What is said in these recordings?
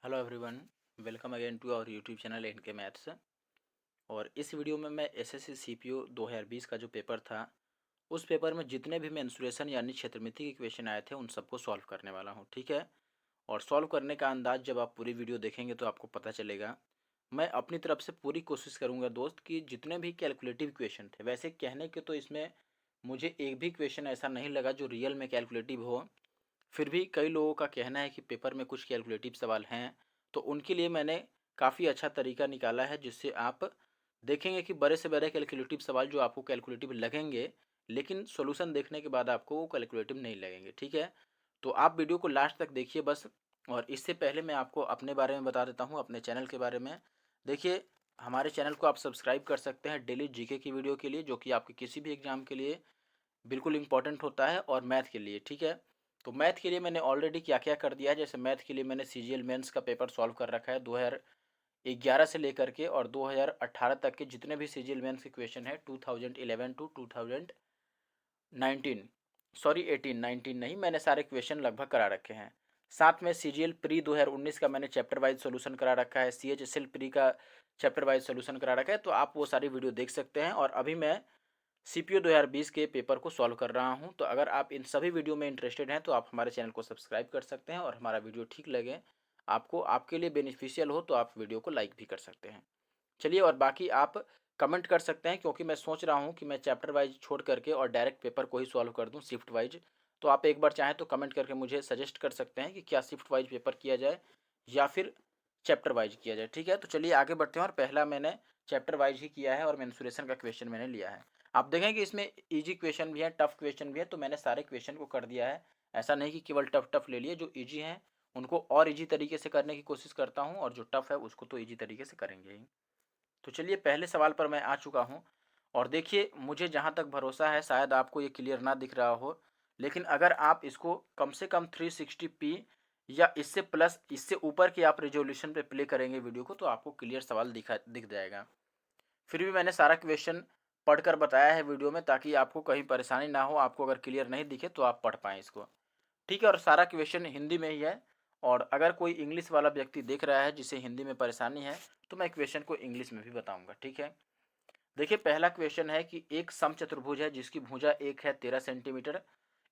Hello everyone, welcome again to our YouTube channel NK maths. और इस video में मैं एसएससी सीपीओ 2020 का जो पेपर था उस पेपर में जितने भी मेंसुरेशन यानी क्षेत्रमिति के क्वेश्चन आए थे उन सबको सॉल्व करने वाला हूं, ठीक है। और सॉल्व करने का अंदाज जब आप पूरी वीडियो देखेंगे तो आपको पता चलेगा। मैं अपनी तरफ से पूरी कोशिश करूँगा दोस्त कि जितने भी कैलकुलेटिव क्वेश्चन थे, वैसे कहने के तो इसमें मुझे एक भी क्वेश्चन ऐसा नहीं लगा जो रियल में कैलकुलेटिव हो। फिर भी कई लोगों का कहना है कि पेपर में कुछ कैलकुलेटिव सवाल हैं, तो उनके लिए मैंने काफ़ी अच्छा तरीका निकाला है जिससे आप देखेंगे कि बड़े से बड़े कैलकुलेटिव सवाल जो आपको कैलकुलेटिव लगेंगे, लेकिन सॉल्यूशन देखने के बाद आपको वो कैलकुलेटिव नहीं लगेंगे, ठीक है। तो आप वीडियो को लास्ट तक देखिए बस। और इससे पहले मैं आपको अपने बारे में बता देता हूँ, अपने चैनल के बारे में। देखिए, हमारे चैनल को आप सब्सक्राइब कर सकते हैं डेली जीके की वीडियो के लिए, जो कि आपके किसी भी एग्जाम के लिए बिल्कुल इंपॉर्टेंट होता है, और मैथ के लिए, ठीक है। तो मैथ के लिए मैंने ऑलरेडी क्या क्या कर दिया है। जैसे मैथ के लिए मैंने सीजीएल मेंस का पेपर सॉल्व कर रखा है 2011 से लेकर के, और 2018 तक के जितने भी सीजीएल मेंस के क्वेश्चन है 2011 टू 2019, सॉरी 18 19 नहीं, मैंने सारे क्वेश्चन लगभग करा रखे हैं। साथ में सीजीएल प्री 2019 का मैंने चैप्टर वाइज सोल्यूशन करा रखा है, सीएचएसएल प्री का चैप्टर वाइज सोल्यूशन करा रखा है, तो आप वो सारी वीडियो देख सकते हैं। और अभी मैं सीपीओ 2020 के पेपर को सॉल्व कर रहा हूं। तो अगर आप इन सभी वीडियो में इंटरेस्टेड हैं तो आप हमारे चैनल को सब्सक्राइब कर सकते हैं, और हमारा वीडियो ठीक लगे, आपको आपके लिए बेनिफिशियल हो तो आप वीडियो को लाइक भी कर सकते हैं। चलिए, और बाकी आप कमेंट कर सकते हैं, क्योंकि मैं सोच रहा हूं कि मैं चैप्टर वाइज छोड़ करके और डायरेक्ट पेपर को ही सॉल्व कर दूं शिफ्ट वाइज। तो आप एक बार चाहें तो कमेंट करके मुझे सजेस्ट कर सकते हैं कि क्या शिफ्ट वाइज पेपर किया जाए या फिर चैप्टर वाइज किया जाए, ठीक है। तो चलिए आगे बढ़ते हैं, और पहला मैंने चैप्टर वाइज ही किया है और मेंसुरेशन का क्वेश्चन मैंने लिया है। आप देखें कि इसमें इजी क्वेश्चन भी है, टफ क्वेश्चन भी है, तो मैंने सारे क्वेश्चन को कर दिया है। ऐसा नहीं कि केवल टफ टफ ले लिए, जो इजी हैं उनको और इजी तरीके से करने की कोशिश करता हूँ, और जो टफ है उसको तो इजी तरीके से करेंगे ही। तो चलिए, पहले सवाल पर मैं आ चुका हूँ। और देखिए, मुझे जहाँ तक भरोसा है, शायद आपको ये क्लियर ना दिख रहा हो, लेकिन अगर आप इसको कम से कम 360p या इससे प्लस इससे ऊपर की आप रेजोल्यूशन पे प्ले करेंगे वीडियो को, तो आपको क्लियर सवाल दिख जाएगा। फिर भी मैंने सारा क्वेश्चन पढ़कर बताया है वीडियो में, ताकि आपको कहीं परेशानी ना हो। आपको अगर क्लियर नहीं दिखे तो आप पढ़ पाएँ इसको, ठीक है। और सारा क्वेश्चन हिंदी में ही है, और अगर कोई इंग्लिश वाला व्यक्ति देख रहा है जिसे हिंदी में परेशानी है, तो मैं क्वेश्चन को इंग्लिश में भी बताऊंगा, ठीक है। देखिए, पहला क्वेश्चन है कि एक समचतुर्भुज है जिसकी भुजा एक है 13 सेंटीमीटर।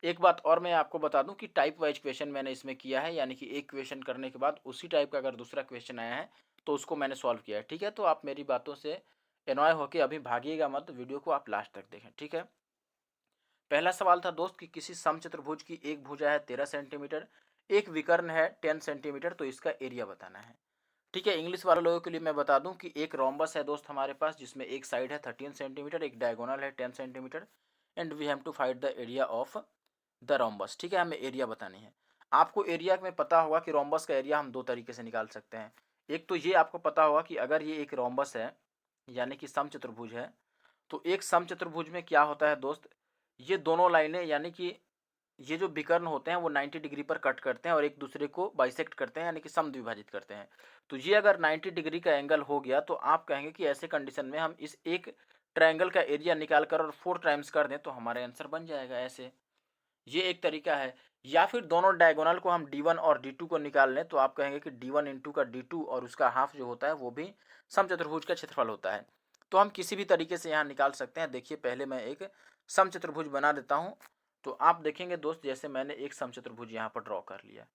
एक बात और मैं आपको बता दूं कि टाइप वाइज क्वेश्चन मैंने इसमें किया है, यानी कि एक क्वेश्चन करने के बाद उसी टाइप का अगर दूसरा क्वेश्चन आया है तो उसको मैंने सॉल्व किया है, ठीक है। तो आप मेरी बातों से एनॉय होकर अभी भागिएगा मत, वीडियो को आप लास्ट तक देखें, ठीक है। पहला सवाल था दोस्त कि किसी समचतुर्भुज की एक भुजा है 13 सेंटीमीटर, एक विकर्ण है 10 सेंटीमीटर, तो इसका एरिया बताना है, ठीक है। इंग्लिश वाले लोगों के लिए मैं बता दूं कि एक रोम्बस है दोस्त हमारे पास, जिसमें एक साइड है 13 सेंटीमीटर, एक डायगोनल है 10 centimetre, and we have to find the area of the rhombus, ठीक है। हमें एरिया बतानी है। आपको एरिया में पता होगा कि रोम्बस का एरिया हम दो तरीके से निकाल सकते हैं। एक तो ये आपको पता होगा कि अगर ये एक रोम्बस है यानी कि समचतुर्भुज है, तो एक समचतुर्भुज में क्या होता है दोस्त, ये दोनों लाइनें यानी कि ये जो विकर्ण होते हैं वो 90 डिग्री पर कट करते हैं और एक दूसरे को बाइसेक्ट करते हैं, यानी कि समद्विभाजित करते हैं। तो ये अगर 90 डिग्री का एंगल हो गया तो आप कहेंगे कि ऐसे कंडीशन में हम इस एक ट्रायंगल का एरिया निकाल कर और 4 टाइम्स कर दें तो हमारा आंसर बन जाएगा ऐसे। ये एक तरीका है। या फिर दोनों डायगोनल को हम D1 और D2 को निकाल लें, तो आप कहेंगे कि D1 इंटू का D2 और उसका हाफ जो होता है वो भी समचतुर्भुज का क्षेत्रफल होता है। तो हम किसी भी तरीके से यहाँ निकाल सकते हैं। देखिए, पहले मैं एक समचतुर्भुज बना देता हूँ। तो आप देखेंगे दोस्त, जैसे मैंने एक समचतुर्भुज यहाँ पर ड्रॉ कर लिया।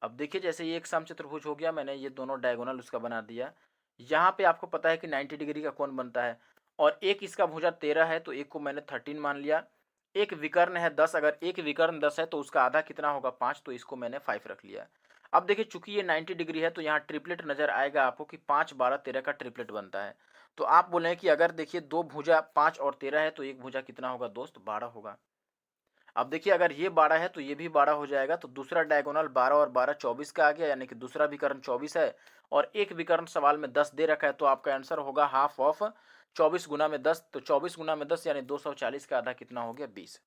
अब देखिए, जैसे ये एक समचतुर्भुज हो गया, मैंने ये दोनों डायगोनल उसका बना दिया। यहाँ पे आपको पता है कि 90 डिग्री का कोण बनता है, और एक इसका भुजा 13 है तो एक को मैंने 13 मान लिया। एक विकर्ण है 10, अगर एक विकर्ण 10 है तो उसका आधा कितना होगा 5, तो इसको मैंने 5 रख लिया। अब देखिए, चूंकि ये 90 डिग्री है तो यहाँ ट्रिपलेट नजर आएगा आपको कि 5 12 13 का ट्रिपलेट बनता है। तो आप बोले कि अगर देखिए दो भुजा 5 और 13 है तो एक भुजा कितना होगा दोस्त, 12 होगा। अब देखिए, अगर ये 12 है तो ये भी 12 हो जाएगा, तो दूसरा डायगोनल 12 और 12 24 का आ गया, यानी कि दूसरा विकर्ण 24 है। और एक विकर्ण सवाल में 10 दे रखा है, तो आपका आंसर होगा हाफ ऑफ 24 गुना में 10, तो 24 गुना में 10 यानी 240 का आधा कितना हो गया 20,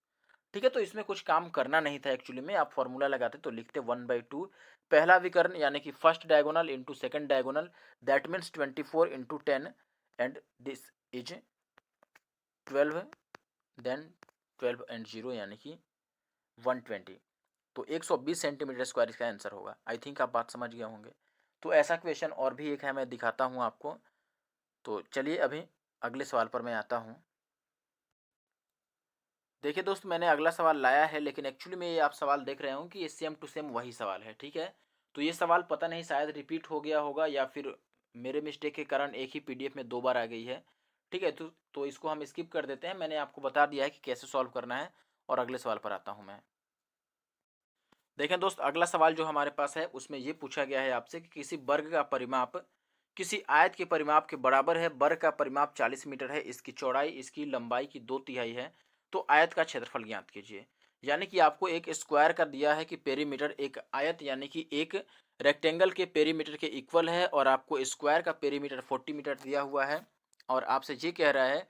ठीक है। तो इसमें कुछ काम करना नहीं था एक्चुअली में, आप फॉर्मूला लगाते तो लिखते 1/2 पहला विकर्ण यानी कि first diagonal into second diagonal, that means 24 into 10, and this is 12, then 12 and 0 यानी कि 120। तो 120 सेंटीमीटर स्क्वायर इसका आंसर होगा। आई थिंक आप बात समझ गए होंगे। तो ऐसा क्वेश्चन और भी एक है, मैं दिखाता हूँ आपको। तो चलिए अभी अगले सवाल पर मैं आता हूँ। देखिए दोस्त, मैंने अगला सवाल लाया है, लेकिन एक्चुअली में ये आप सवाल देख रहे हो कि ये सेम टू सेम वही सवाल है, ठीक है। तो ये सवाल पता नहीं शायद रिपीट हो गया होगा या फिर मेरे मिस्टेक के कारण एक ही पीडीएफ में 2 बार आ गई है, ठीक है। तो इसको हम स्किप कर देते हैं। मैंने आपको बता दिया है कि कैसे सॉल्व करना है, और अगले सवाल पर आता हूँ मैं। देखें दोस्त, अगला सवाल जो हमारे पास है उसमें ये पूछा गया है आपसे कि किसी वर्ग का परिमाप किसी आयत के परिमाप के बराबर है। वर्ग का परिमाप 40 मीटर है, इसकी चौड़ाई इसकी लंबाई की 2/3 है, तो आयत का क्षेत्रफल ज्ञात कीजिए। यानी कि आपको एक स्क्वायर का दिया है कि पेरीमीटर, एक आयत यानी कि एक रेक्टेंगल के पेरीमीटर के इक्वल है, और आपको स्क्वायर का पेरीमीटर 40 मीटर दिया हुआ है। और आपसे ये कह रहा है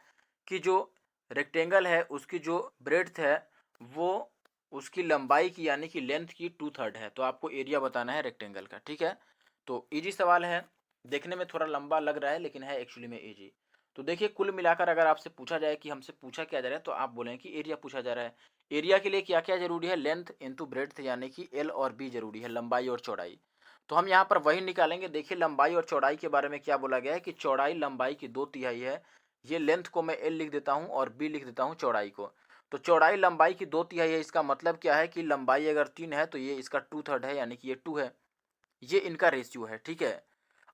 कि जो रेक्टेंगल है उसकी जो ब्रेड्थ है वो उसकी लंबाई की यानी कि लेंथ की 2/3 है। तो आपको एरिया बताना है रेक्टेंगल का, ठीक है। तो इजी सवाल है, देखने में थोड़ा लंबा लग रहा है लेकिन है एक्चुअली में इजी। तो देखिए, कुल मिलाकर अगर आपसे पूछा जाए कि हमसे पूछा क्या जा रहा है, तो आप बोलें कि एरिया पूछा जा रहा है। एरिया के लिए क्या क्या जरूरी है? लेंथ इंटू ब्रेड्थ, यानी कि एल और बी जरूरी है, लंबाई और चौड़ाई। तो हम यहाँ पर वही निकालेंगे। देखिए, लंबाई और चौड़ाई के बारे में क्या बोला गया है कि चौड़ाई लंबाई की 2/3 है। ये लेंथ को मैं एल लिख देता हूँ और बी लिख देता हूँ चौड़ाई को। तो चौड़ाई लंबाई की 2/3 है, इसका मतलब क्या है कि लंबाई अगर 3 है तो ये इसका 2/3 है, यानी कि ये 2 है। ये इनका रेशियो है, ठीक है।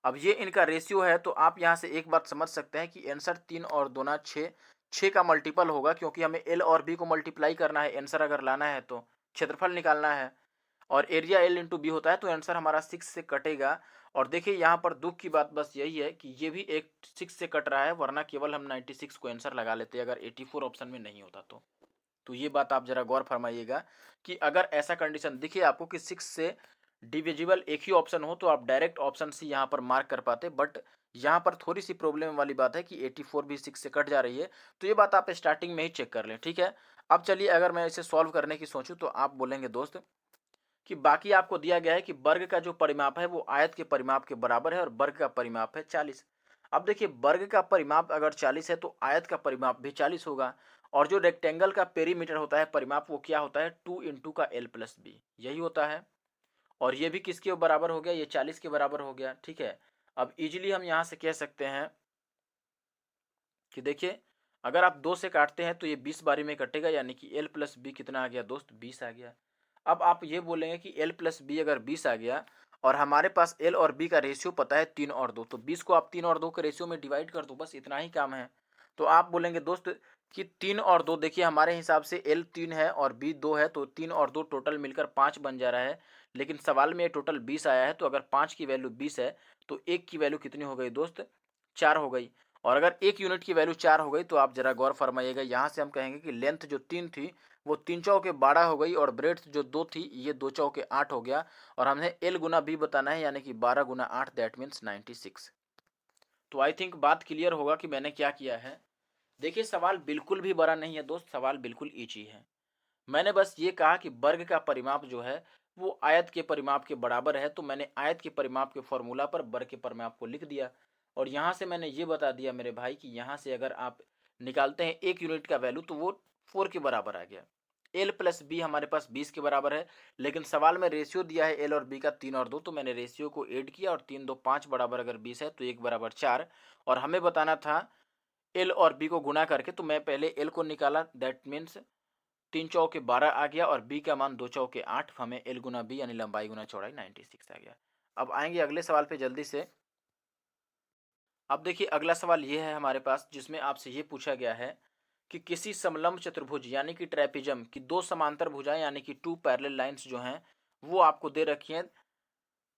अब ये इनका रेशियो है, तो आप यहाँ से एक बात समझ सकते हैं कि आंसर 3 और 2 6, 6 का मल्टीपल होगा, क्योंकि हमें एल और बी को मल्टीप्लाई करना है आंसर अगर लाना है तो, क्षेत्रफल निकालना है। और एरिया एल इंटू बी होता है, तो आंसर हमारा 6 से कटेगा। और देखिए, यहाँ पर दुख की बात बस यही है कि ये भी एक 6 से कट रहा है, वरना केवल हम 96 को आंसर लगा लेते अगर 84 ऑप्शन में नहीं होता तो ये बात आप जरा गौर फरमाइएगा कि अगर ऐसा कंडीशन दिखे आपको कि 6 से डिविजिबल एक ही ऑप्शन हो, तो आप डायरेक्ट ऑप्शन सी यहाँ पर मार्क कर पाते। बट यहाँ पर थोड़ी सी प्रॉब्लम वाली बात है कि 84 भी 6 से कट जा रही है। तो ये बात आप स्टार्टिंग में ही चेक कर लें, ठीक है। अब चलिए, अगर मैं इसे सॉल्व करने की सोचूं, तो आप बोलेंगे दोस्त कि बाकी आपको दिया गया है कि वर्ग का जो परिमाप है वो आयत के परिमाप के बराबर है, और वर्ग का परिमाप है 40। अब देखिए, वर्ग का परिमाप अगर 40 है तो आयत का परिमाप भी 40 होगा। और जो रेक्टेंगल का पेरीमीटर होता है परिमाप, वो क्या होता है? 2 इंटू का एल प्लस बी, यही होता है। और ये भी किसके बराबर हो गया? ये 40 के बराबर हो गया, ठीक है। अब इजीली हम यहाँ से कह सकते हैं कि देखिए, अगर आप 2 से काटते हैं तो ये 20 बारी में कटेगा, यानी कि एल प्लस बी कितना आ गया दोस्त? 20 आ गया। अब आप ये बोलेंगे कि एल प्लस बी अगर 20 आ गया, और हमारे पास एल और बी का रेशियो पता है 3 और 2, तो 20 को आप 3 और 2 के रेशियो में डिवाइड कर दो, बस इतना ही काम है। तो आप बोलेंगे दोस्त कि 3 और 2, देखिए हमारे हिसाब से एल 3 है और बी 2 है, तो 3 और 2 टोटल मिलकर 5 बन जा रहा है। लेकिन सवाल में टोटल 20 आया है, तो अगर 5 की वैल्यू 20 है तो 1 की वैल्यू कितनी हो गई दोस्त? 4 हो गई। और अगर 1 यूनिट की वैल्यू 4 हो गई, तो आप जरा गौर फरमाइएगा, यहाँ से हम कहेंगे कि लेंथ जो 3 थी वो 3 चौके 12 हो गई, और ब्रेड्थ जो 2 थी ये 2 चौके 8 हो गया। और हमें एल गुना बी बताना है, यानी कि 12 गुना 8, दैट मीन्स 96। तो आई थिंक बात क्लियर होगा कि मैंने क्या किया है। देखिए, सवाल बिल्कुल भी बड़ा नहीं है दोस्त, सवाल बिल्कुल ईजी है। मैंने बस ये कहा कि वर्ग का परिमाप जो है वो आयत के परिमाप के बराबर है, तो मैंने आयत के परिमाप के फॉर्मूला पर वर्ग के परिमाप को लिख दिया। और यहाँ से मैंने ये बता दिया मेरे भाई कि यहाँ से अगर आप निकालते हैं 1 यूनिट का वैल्यू, तो वो 4 के बराबर आ गया। एल प्लस बी हमारे पास 20 के बराबर है, लेकिन सवाल में रेशियो दिया है एल और बी का 3 और 2, तो मैंने रेशियो को ऐड किया, और 3 2 5 बराबर अगर 20 है तो 1 बराबर 4। और हमें बताना था एल और बी को गुणा करके, तो मैं पहले एल को निकाला, दैट मीन्स 3 चौके 12 आ गया, और बी का मान 2 चौके 8, हमें एल गुना बी यानी लंबाई गुना चौड़ाई 96 आ गया। अब आएंगे अगले सवाल पे जल्दी से। अब देखिए, अगला सवाल ये है हमारे पास, जिसमें आपसे ये पूछा गया है कि किसी समलंब चतुर्भुज यानी कि ट्रेपिजम की 2 समांतर भुजाएं यानी कि 2 पैरेलल लाइंस जो हैं वो आपको दे रखी हैं,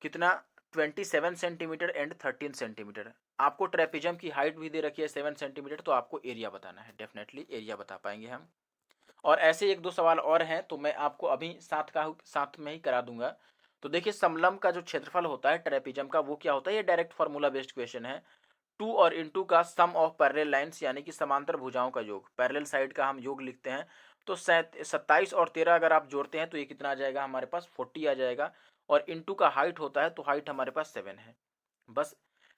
कितना? 27 सेंटीमीटर एंड 13 सेंटीमीटर। आपको ट्रेपिजम की हाइट भी दे रखी है 7 सेंटीमीटर, तो आपको एरिया बताना है। डेफिनेटली एरिया बता पाएंगे हम। और ऐसे एक दो सवाल और हैं, तो मैं आपको अभी साथ में ही करा दूंगा। तो देखिए, समलंब का जो क्षेत्रफल होता है ट्रेपिजम का, वो क्या होता है? ये डायरेक्ट फार्मूला बेस्ड क्वेश्चन है। 2 और इंटू का सम ऑफ पैरेलल लाइंस, यानी कि समांतर भुजाओं का योग, पैरेलल साइड का हम योग लिखते हैं। तो 27 और 13 अगर आप जोड़ते हैं तो ये कितना आ जाएगा? हमारे पास 40 आ जाएगा। और इंटू का हाइट होता है, तो हाइट हमारे पास 7 है, बस।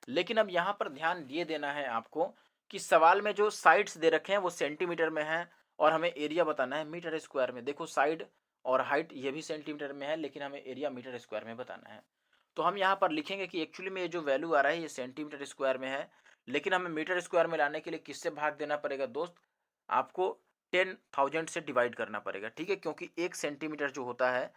लेकिन अब यहाँ पर ध्यान ये देना है आपको कि सवाल में जो साइड्स दे रखे हैं वो सेंटीमीटर में है, और हमें एरिया बताना है मीटर स्क्वायर में। देखो, साइड और हाइट ये भी सेंटीमीटर में है, लेकिन हमें एरिया मीटर स्क्वायर में बताना है। तो हम यहाँ पर लिखेंगे कि एक्चुअली में ये जो वैल्यू आ रहा है ये सेंटीमीटर स्क्वायर में है, लेकिन हमें मीटर स्क्वायर में लाने के लिए किससे भाग देना पड़ेगा दोस्त, आपको 10,000 से डिवाइड करना पड़ेगा, ठीक है। क्योंकि 1 सेंटीमीटर जो होता है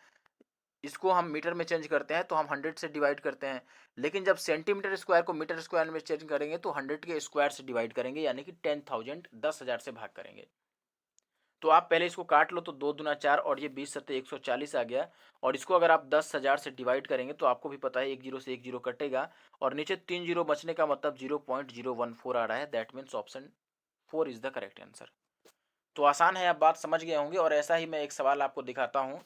इसको हम मीटर में चेंज करते हैं तो हम 100 से डिवाइड करते हैं, लेकिन जब सेंटीमीटर स्क्वायर को मीटर स्क्वायर में चेंज करेंगे तो 100 के स्क्वायर से डिवाइड करेंगे, यानी कि 10,000 10,000 से भाग करेंगे। तो आप पहले इसको काट लो, तो 2 दूना 4 और ये 20 सत्ते 140 आ गया। और इसको अगर आप 10,000 से डिवाइड करेंगे तो आपको भी पता है एक जीरो से एक जीरो कटेगा और नीचे 3 जीरो बचने का मतलब 0.014 आ रहा है। That means option 4 is the correct answer. तो आसान है, आप बात समझ गए होंगे। और ऐसा ही मैं एक सवाल आपको दिखाता हूँ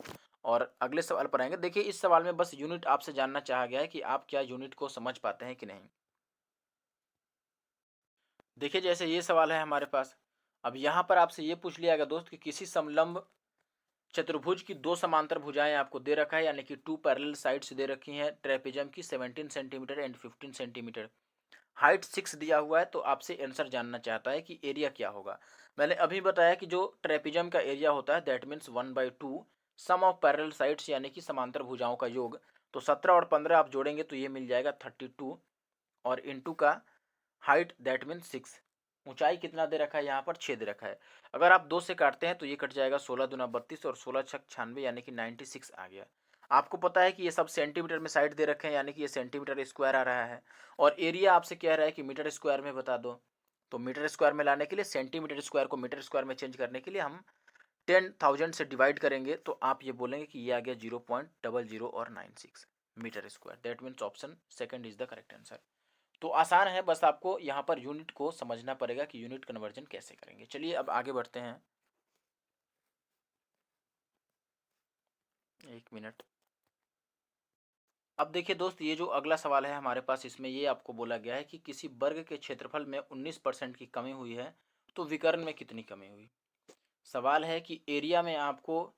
और अगले सवाल पर आएंगे। देखिए इस सवाल में बस यूनिट आपसे जानना चाहा गया है कि आप क्या यूनिट को समझ पाते हैं कि नहीं। देखिए जैसे ये सवाल है हमारे पास, अब यहाँ पर आपसे ये पूछ लिया गया दोस्त कि किसी समलंब चतुर्भुज की दो समांतर भुजाएं आपको दे रखा है, यानी कि 2 पैरेलल साइड्स दे रखी हैं ट्रेपेजम की 17 सेंटीमीटर एंड 15 सेंटीमीटर, हाइट 6 दिया हुआ है। तो आपसे आंसर जानना चाहता है कि एरिया क्या होगा। मैंने अभी बताया कि जो ट्रेपेजम का एरिया होता है that means 1/2 sum of parallel sides, यानी कि समांतर भुजाओं का योग। तो 17 और 15 आप जोड़ेंगे तो ये मिल जाएगा 32 और इंटू का हाइट दैट मीन 6। ऊंचाई कितना दे रखा है यहाँ पर 6 दे रखा है। अगर आप 2 से काटते हैं तो ये कट जाएगा 16 दूना 32 और 16 छक 96, यानी कि 96 आ गया। आपको पता है कि ये सब सेंटीमीटर में साइड दे रखे हैं, यानी कि ये सेंटीमीटर स्क्वायर आ रहा है। और एरिया आपसे कह रहा है कि मीटर स्क्वायर में बता दो। तो मीटर स्क्वायर में लाने के लिए सेंटीमीटर स्क्वायर को मीटर स्क्वायर में चेंज करने के लिए हम 10,000 से डिवाइड करेंगे तो आप ये बोलेंगे कि ये आ गया 0.00 और 96 metre square. That means option second is the correct answer. तो आसान है, बस आपको यहाँ पर यूनिट को समझना पड़ेगा कि यूनिट कन्वर्जन कैसे करेंगे। चलिए अब आगे बढ़ते हैं। एक मिनट। अब देखिए दोस्त ये जो अगला सवाल है हमारे पास, इसमें ये आपको बोला गया है कि किसी वर्ग के क्षेत्रफल में 19% की कमी हुई है तो विकर्ण में कितनी कमी हुई। सवाल है कि एरिया में आपको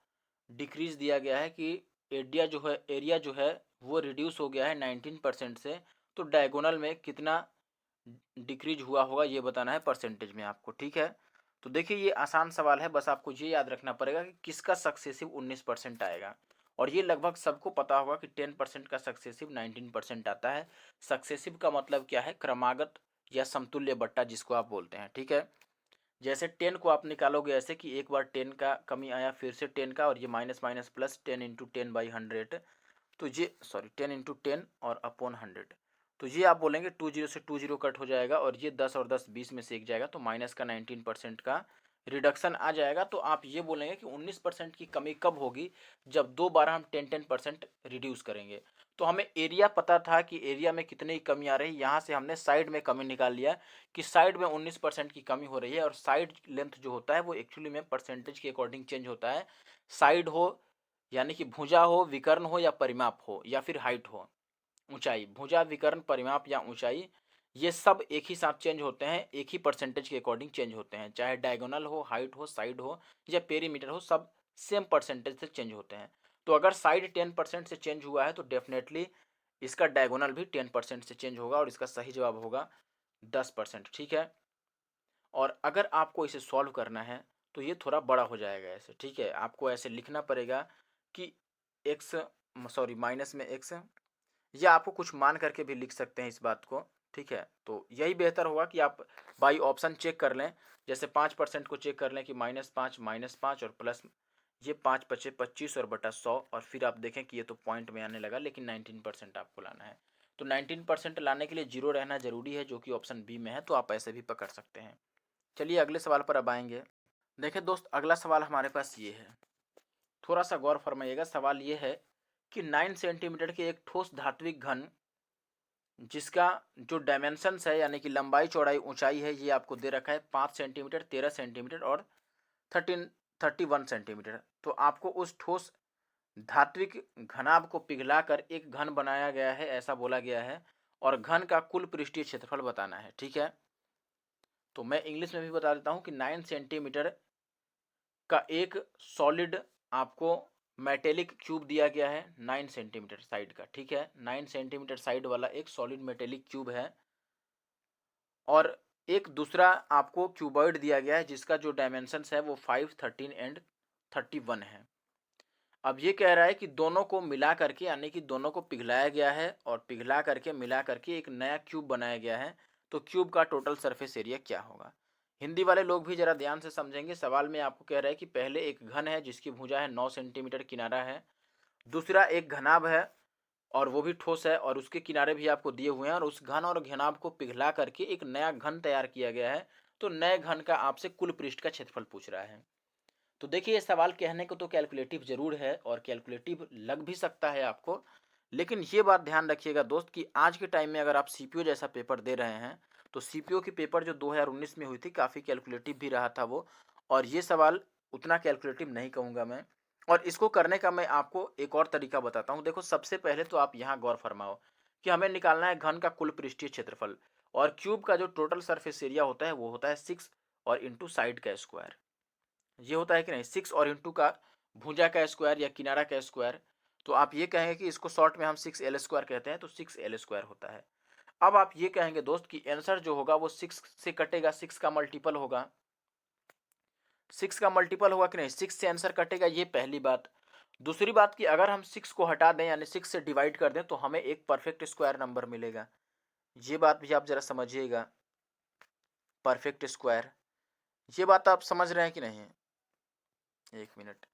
डिक्रीज दिया गया है कि एरिया जो है वो रिड्यूस हो गया है 19% से, तो डायगोनल में कितना डिक्रीज हुआ होगा ये बताना है परसेंटेज में आपको, ठीक है। तो देखिए ये आसान सवाल है, बस आपको ये याद रखना पड़ेगा कि किसका सक्सेसिव 19% आएगा। और ये लगभग सबको पता होगा कि 10% का सक्सेसिव 19% आता है। सक्सेसिव का मतलब क्या है, क्रमागत या समतुल्य बट्टा जिसको आप बोलते हैं, ठीक है। जैसे 10 को आप निकालोगे ऐसे कि एक बार 10 का कमी आया, फिर से 10 का, और ये माइनस माइनस प्लस 10 × 10/100, तो ये सॉरी 10 × 10 और अपॉन 100। तो ये आप बोलेंगे 20 से 20 कट हो जाएगा और ये 10 और 10 20 में से एक जाएगा, तो माइनस का 19% का रिडक्शन आ जाएगा। तो आप ये बोलेंगे कि 19% की कमी कब होगी, जब दो बार हम 10% रिड्यूस करेंगे। तो हमें एरिया पता था कि एरिया में कितनी कमी आ रही है, यहाँ से हमने साइड में कमी निकाल लिया कि साइड में 19% की कमी हो रही है। और साइड लेंथ जो होता है वो एक्चुअली में परसेंटेज के अकॉर्डिंग चेंज होता है। साइड हो यानी कि भुजा हो, विकर्ण हो या परिमाप हो, या फिर हाइट हो, ऊंचाई, भुजा विकर्ण परिमाप या ऊंचाई, ये सब एक ही साथ चेंज होते हैं, एक ही परसेंटेज के अकॉर्डिंग चेंज होते हैं। चाहे डायगोनल हो, हाइट हो, साइड हो या पेरीमीटर हो, सब सेम परसेंटेज से चेंज होते हैं। तो अगर साइड 10% से चेंज हुआ है तो डेफिनेटली इसका डायगोनल भी 10% से चेंज होगा और इसका सही जवाब होगा 10%, ठीक है। और अगर आपको इसे सॉल्व करना है तो ये थोड़ा बड़ा हो जाएगा ऐसे, ठीक है। आपको ऐसे लिखना पड़ेगा कि एक्स, सॉरी माइनस में एक्स, या आपको कुछ मान करके भी लिख सकते हैं इस बात को, ठीक है। तो यही बेहतर होगा कि आप बाई ऑप्शन चेक कर लें। जैसे 5% को चेक कर लें कि -5 और प्लस ये 5×5 = 25 और बटा 100, और फिर आप देखें कि ये तो पॉइंट में आने लगा, लेकिन 19% आपको लाना है। तो 19% लाने के लिए जीरो रहना जरूरी है, जो कि ऑप्शन बी में है। तो आप ऐसे भी पकड़ सकते हैं। चलिए अगले सवाल पर अब आएंगे। देखिए दोस्त अगला सवाल हमारे पास ये है, थोड़ा सा गौर फरमाइएगा। सवाल ये है कि 9 सेंटीमीटर के एक ठोस धात्विक घन जिसका जो डायमेंशंस है, यानी कि लंबाई चौड़ाई ऊंचाई है, ये आपको दे रखा है 5 सेंटीमीटर, 13 सेंटीमीटर और 31 सेंटीमीटर। तो आपको उस ठोस धात्विक घनाभ को पिघलाकर एक घन बनाया गया है, ऐसा बोला गया है। और घन का कुल पृष्ठीय क्षेत्रफल बताना है, ठीक है। तो मैं इंग्लिश में भी बता देता हूँ कि 9 सेंटीमीटर का एक सॉलिड आपको मेटेलिक क्यूब दिया गया है, 9 सेंटीमीटर साइड का, ठीक है। 9 सेंटीमीटर साइड वाला एक सॉलिड मेटेलिक क्यूब है। और एक दूसरा आपको क्यूबॉइड दिया गया है जिसका जो डायमेंशंस है वो 5, 13 एंड 31 है। अब ये कह रहा है कि दोनों को मिला करके यानी कि दोनों को पिघलाया गया है और पिघला करके मिला करके एक नया क्यूब बनाया गया है। तो क्यूब का टोटल सरफेस एरिया क्या होगा? हिंदी वाले लोग भी जरा ध्यान से समझेंगे। सवाल में आपको कह रहा है कि पहले एक घन है जिसकी भुजा है 9 सेंटीमीटर किनारा है। दूसरा एक घनाभ है और वो भी ठोस है और उसके किनारे भी आपको दिए हुए हैं और उस घन और घनाभ को पिघला करके एक नया घन तैयार किया गया है। तो नए घन का आपसे कुल पृष्ठ का क्षेत्रफल पूछ रहा है। तो देखिए, ये सवाल कहने को तो कैलकुलेटिव जरूर है और कैलकुलेटिव लग भी सकता है आपको, लेकिन ये बात ध्यान रखिएगा दोस्त कि आज के टाइम में अगर आप सीपीओ जैसा पेपर दे रहे हैं तो सीपीओ की पेपर जो 2019 में हुई थी काफ़ी कैलकुलेटिव भी रहा था वो। और ये सवाल उतना कैलकुलेटिव नहीं कहूँगा मैं। और इसको करने का मैं आपको एक और तरीका बताता हूँ। देखो, सबसे पहले तो आप यहाँ गौर फरमाओ कि हमें निकालना है घन का कुल पृष्ठीय क्षेत्रफल और क्यूब का जो टोटल सरफेस एरिया होता है वो होता है 6 और इंटू साइड का स्क्वायर। ये होता है कि नहीं, 6 और इंटू का भुजा का स्क्वायर या किनारा का स्क्वायर। तो आप ये कहेंगे कि इसको शॉर्ट में हम 6l² कहते हैं, तो 6l² होता है। अब आप ये कहेंगे दोस्त कि आंसर जो होगा वो 6 से कटेगा, 6 का मल्टीपल होगा। 6 का मल्टीपल होगा कि नहीं, 6 से आंसर कटेगा, ये पहली बात। दूसरी बात कि अगर हम 6 को हटा दें यानी 6 से डिवाइड कर दें तो हमें एक परफेक्ट स्क्वायर नंबर मिलेगा। ये बात भी आप जरा समझिएगा, परफेक्ट स्क्वायर। ये बात आप समझ रहे हैं कि नहीं? एक मिनट,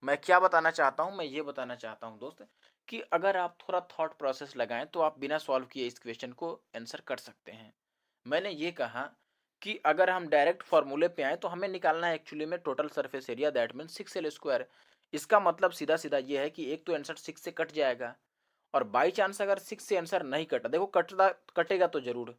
मैं क्या बताना चाहता हूँ, मैं ये बताना चाहता हूँ दोस्त कि अगर आप थोड़ा थॉट प्रोसेस लगाएं तो आप बिना सॉल्व किए इस क्वेश्चन को आंसर कर सकते हैं। मैंने ये कहा कि अगर हम डायरेक्ट फॉर्मूले पे आए तो हमें निकालना है एक्चुअली में total surface area, that mean 6l²। इसका मतलब सीधा सीधा ये है कि एक तो आंसर 6 से कट जाएगा और बाई चांस अगर 6 से आंसर नहीं कटा, देखो कटता कटेगा तो जरूर,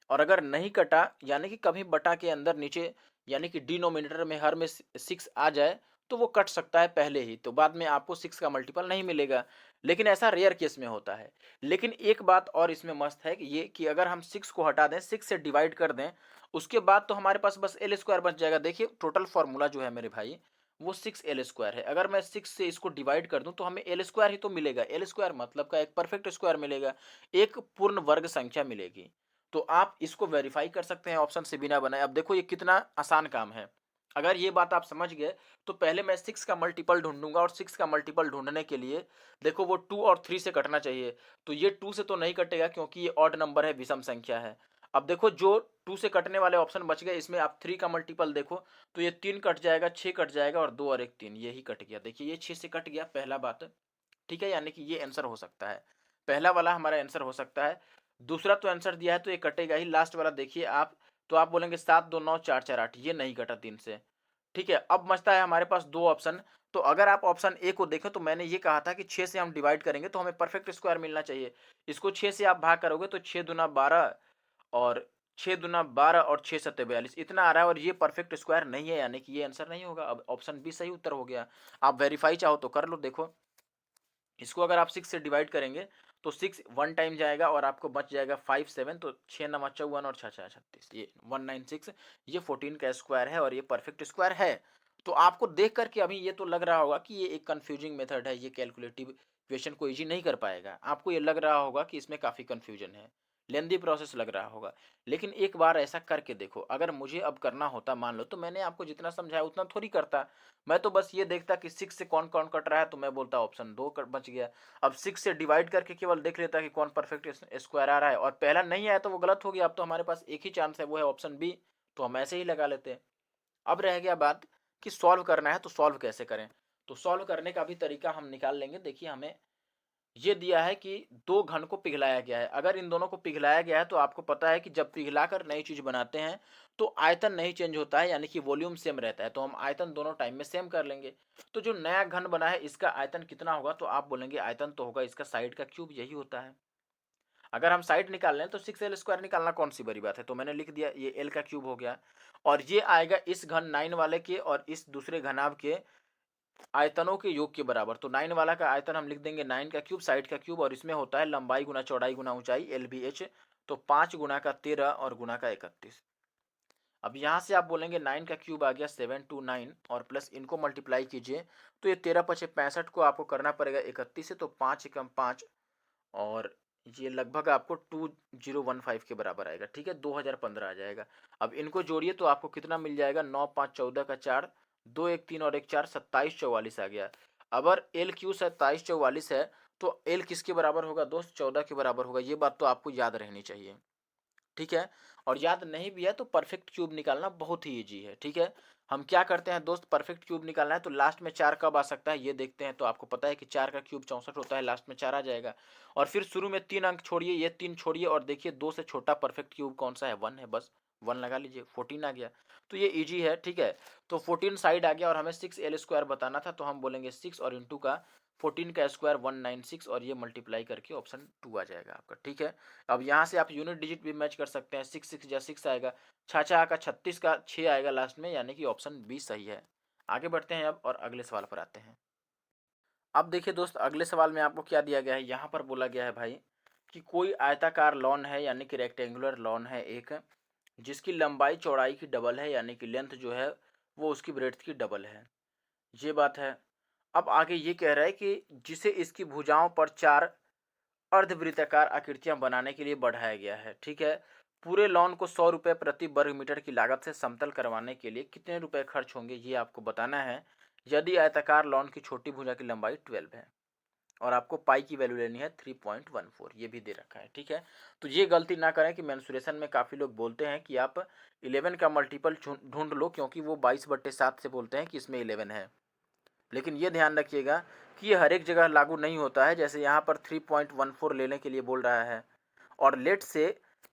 और अगर नहीं कटा यानी कि कभी बटा के अंदर नीचे यानी कि डिनोमिनेटर में हर में 6 आ जाए तो वो कट सकता है पहले ही, तो बाद में आपको 6 का मल्टीपल नहीं मिलेगा। लेकिन ऐसा रेयर केस में होता है। लेकिन एक बात और इसमें मस्त है कि ये कि अगर हम 6 को हटा दें, 6 से डिवाइड कर दें, उसके बाद तो हमारे पास बस l² बच जाएगा। देखिए, टोटल फॉर्मूला जो है मेरे भाई वो 6l² है। अगर मैं 6 से इसको डिवाइड कर दूं तो हमें l² ही तो मिलेगा। l² मतलब का एक परफेक्ट स्क्वायर मिलेगा, एक पूर्ण वर्ग संख्या मिलेगी। तो आप इसको वेरीफाई कर सकते हैं ऑप्शन से बिना बनाए। अब देखो ये कितना आसान काम है। अगर ये बात आप समझ गए तो पहले मैं 6 का मल्टीपल ढूंढूंगा और 6 का मल्टीपल ढूंढने के लिए देखो वो 2 और 3 से कटना चाहिए। तो ये 2 से तो नहीं कटेगा क्योंकि ये ऑड नंबर है, विषम संख्या है। अब देखो जो 2 से कटने वाले ऑप्शन बच गए, इसमें आप 3 का मल्टीपल देखो तो ये 3 कट जाएगा, 6 कट जाएगा और 2 और 1 3, यही कट गया। देखिए ये 6 से कट गया, पहला बात। ठीक है, यानी कि ये आंसर हो सकता है, पहला वाला हमारा आंसर हो सकता है। दूसरा तो आंसर दिया है तो ये कटेगा ही। लास्ट वाला देखिए आप, तो आप बोलेंगे 7 2 9 4 4 8, ये नहीं कटा 3 से। ठीक है, अब बचता है हमारे पास दो ऑप्शन। तो अगर आप ऑप्शन ए को देखें तो मैंने ये कहा था कि 6 से हम डिवाइड करेंगे तो हमें परफेक्ट स्क्वायर मिलना चाहिए। इसको 6 से आप भाग करोगे तो 6 दूना 12 और 6 दूना 12 और 6 सत्ते 42, इतना आ रहा है और ये परफेक्ट स्क्वायर नहीं है, यानी कि ये आंसर नहीं होगा। अब ऑप्शन बी सही उत्तर हो गया। आप वेरीफाई चाहो तो कर लो। देखो, इसको अगर आप 6 से डिवाइड करेंगे तो 6 1 टाइम जाएगा और आपको बच जाएगा 5 7, तो 6 नवा 54 और 6 6 36, ये 196, ये 14 का स्क्वायर है और ये परफेक्ट स्क्वायर है। तो आपको देख करके अभी ये तो लग रहा होगा कि ये एक कंफ्यूजिंग मेथड है, ये कैलकुलेटिव क्वेश्चन को इजी नहीं कर पाएगा। आपको ये लग रहा होगा कि इसमें काफ़ी कंफ्यूजन है, लेंदी प्रोसेस लग रहा होगा। लेकिन एक बार ऐसा करके देखो, अगर मुझे अब करना होता मान लो, तो मैंने आपको जितना समझाया उतना थोड़ी करता। मैं तो बस ये देखता कि 6 से कौन कौन कट रहा है तो मैं बोलता ऑप्शन 2 बच गया। अब 6 से डिवाइड करके केवल देख लेता कि कौन परफेक्ट स्क्वायर आ रहा है और पहला नहीं आया तो वो गलत हो गया। अब तो हमारे पास एक ही चांस है, वो है ऑप्शन बी, तो हम ऐसे ही लगा लेते हैं। अब रह गया बात कि सॉल्व करना है, तो सॉल्व कैसे करें? तो सॉल्व करने का भी तरीका हम निकाल लेंगे। देखिए, हमें ये दिया है कि दो घन को पिघलाया गया है। अगर इन दोनों को पिघलाया गया है तो आपको पता है कि जब पिघलाकर नई चीज बनाते हैं तो आयतन नहीं चेंज होता है, यानी कि वॉल्यूम सेम रहता है। तो हम आयतन दोनों टाइम में सेम कर लेंगे। तो जो नया घन बना है इसका आयतन कितना होगा? तो आप बोलेंगे आयतन तो होगा इसका साइड का क्यूब, यही होता है। अगर हम साइड निकाल लें तो 6l² निकालना कौन सी बड़ी बात है। तो मैंने लिख दिया ये l का क्यूब हो गया और ये आएगा इस घन 9 वाले के और इस दूसरे घनाभ के आयतनों के योग के बराबर। तो 9 वाला का आयतन हम लिख देंगे 9 का क्यूब, साइड का क्यूब, और इसमें होता है लंबाई गुना चौड़ाई गुना ऊंचाई, LBH। तो 5 गुना का 13 और गुना का 31। अब यहाँ से आप बोलेंगे 9 का क्यूब आ गया 729 और प्लस इनको मल्टीप्लाई कीजिए तो ये 13 पचे 65 को आपको करना पड़ेगा 31 से, तो 5 एकम 5 और ये लगभग आपको 2015 के बराबर आएगा। ठीक है, 2015 आ जाएगा। अब इनको जोड़िए तो आपको कितना मिल जाएगा, 9 5 14 का 4, 2 1 3 और 1 4 27 44 आ गया। अगर एल क्यू 27 44 है तो एल किसके बराबर होगा दोस्त? 14 के बराबर होगा। ये बात तो आपको याद रहनी चाहिए, ठीक है। और याद नहीं भी है तो परफेक्ट क्यूब निकालना बहुत ही इजी है, ठीक है। हम क्या करते हैं दोस्त, परफेक्ट क्यूब निकालना है तो लास्ट में 4 कब आ सकता है ये देखते हैं। तो आपको पता है कि 4 का क्यूब 64 होता है, लास्ट में 4 आ जाएगा। और फिर शुरू में 3 अंक छोड़िए, ये 3 छोड़िए और देखिए 2 से छोटा परफेक्ट क्यूब कौन सा है? 1 है, बस 1 लगा लीजिए, 14 आ गया। तो ये ईजी है, ठीक है। तो 14 साइड आ गया और हमें 6 एल स्क्वायर बताना था, तो हम बोलेंगे 6 और इंटू का 14 का स्क्वायर 196 और ये मल्टीप्लाई करके ऑप्शन 2 आ जाएगा आपका, ठीक है। अब यहाँ से आप यूनिट डिजिट भी मैच कर सकते हैं, 6 6 या 6 आएगा, 6 का 36 का 6 आएगा लास्ट में, यानी कि ऑप्शन बी सही है। आगे बढ़ते हैं अब और अगले सवाल पर आते हैं। अब देखिए दोस्त, अगले सवाल में आपको क्या दिया गया है, यहाँ पर बोला गया है भाई कि कोई आयताकार लॉन है यानी कि रेक्टेंगुलर लॉन है एक, जिसकी लंबाई चौड़ाई की डबल है, यानी कि लेंथ जो है वो उसकी ब्रेड्थ की डबल है, ये बात है। अब आगे ये कह रहा है कि जिसे इसकी भुजाओं पर 4 अर्धवृत्ताकार आकृतियां बनाने के लिए बढ़ाया गया है, ठीक है। पूरे लॉन को 100 रुपये प्रति वर्ग मीटर की लागत से समतल करवाने के लिए कितने रुपए खर्च होंगे ये आपको बताना है, यदि आयताकार लॉन की छोटी भुजा की लंबाई 12 है और आपको पाई की वैल्यू लेनी है 3.14, ये भी दे रखा है, ठीक है। तो ये गलती ना करें कि मेंसुरेशन में काफ़ी लोग बोलते हैं कि आप 11 का मल्टीपल ढूंढ लो, क्योंकि वो 22/7 से बोलते हैं कि इसमें 11 है। लेकिन ये ध्यान रखिएगा कि ये हर एक जगह लागू नहीं होता है। जैसे यहाँ पर 3.14 लेने के लिए बोल रहा है, और लेट से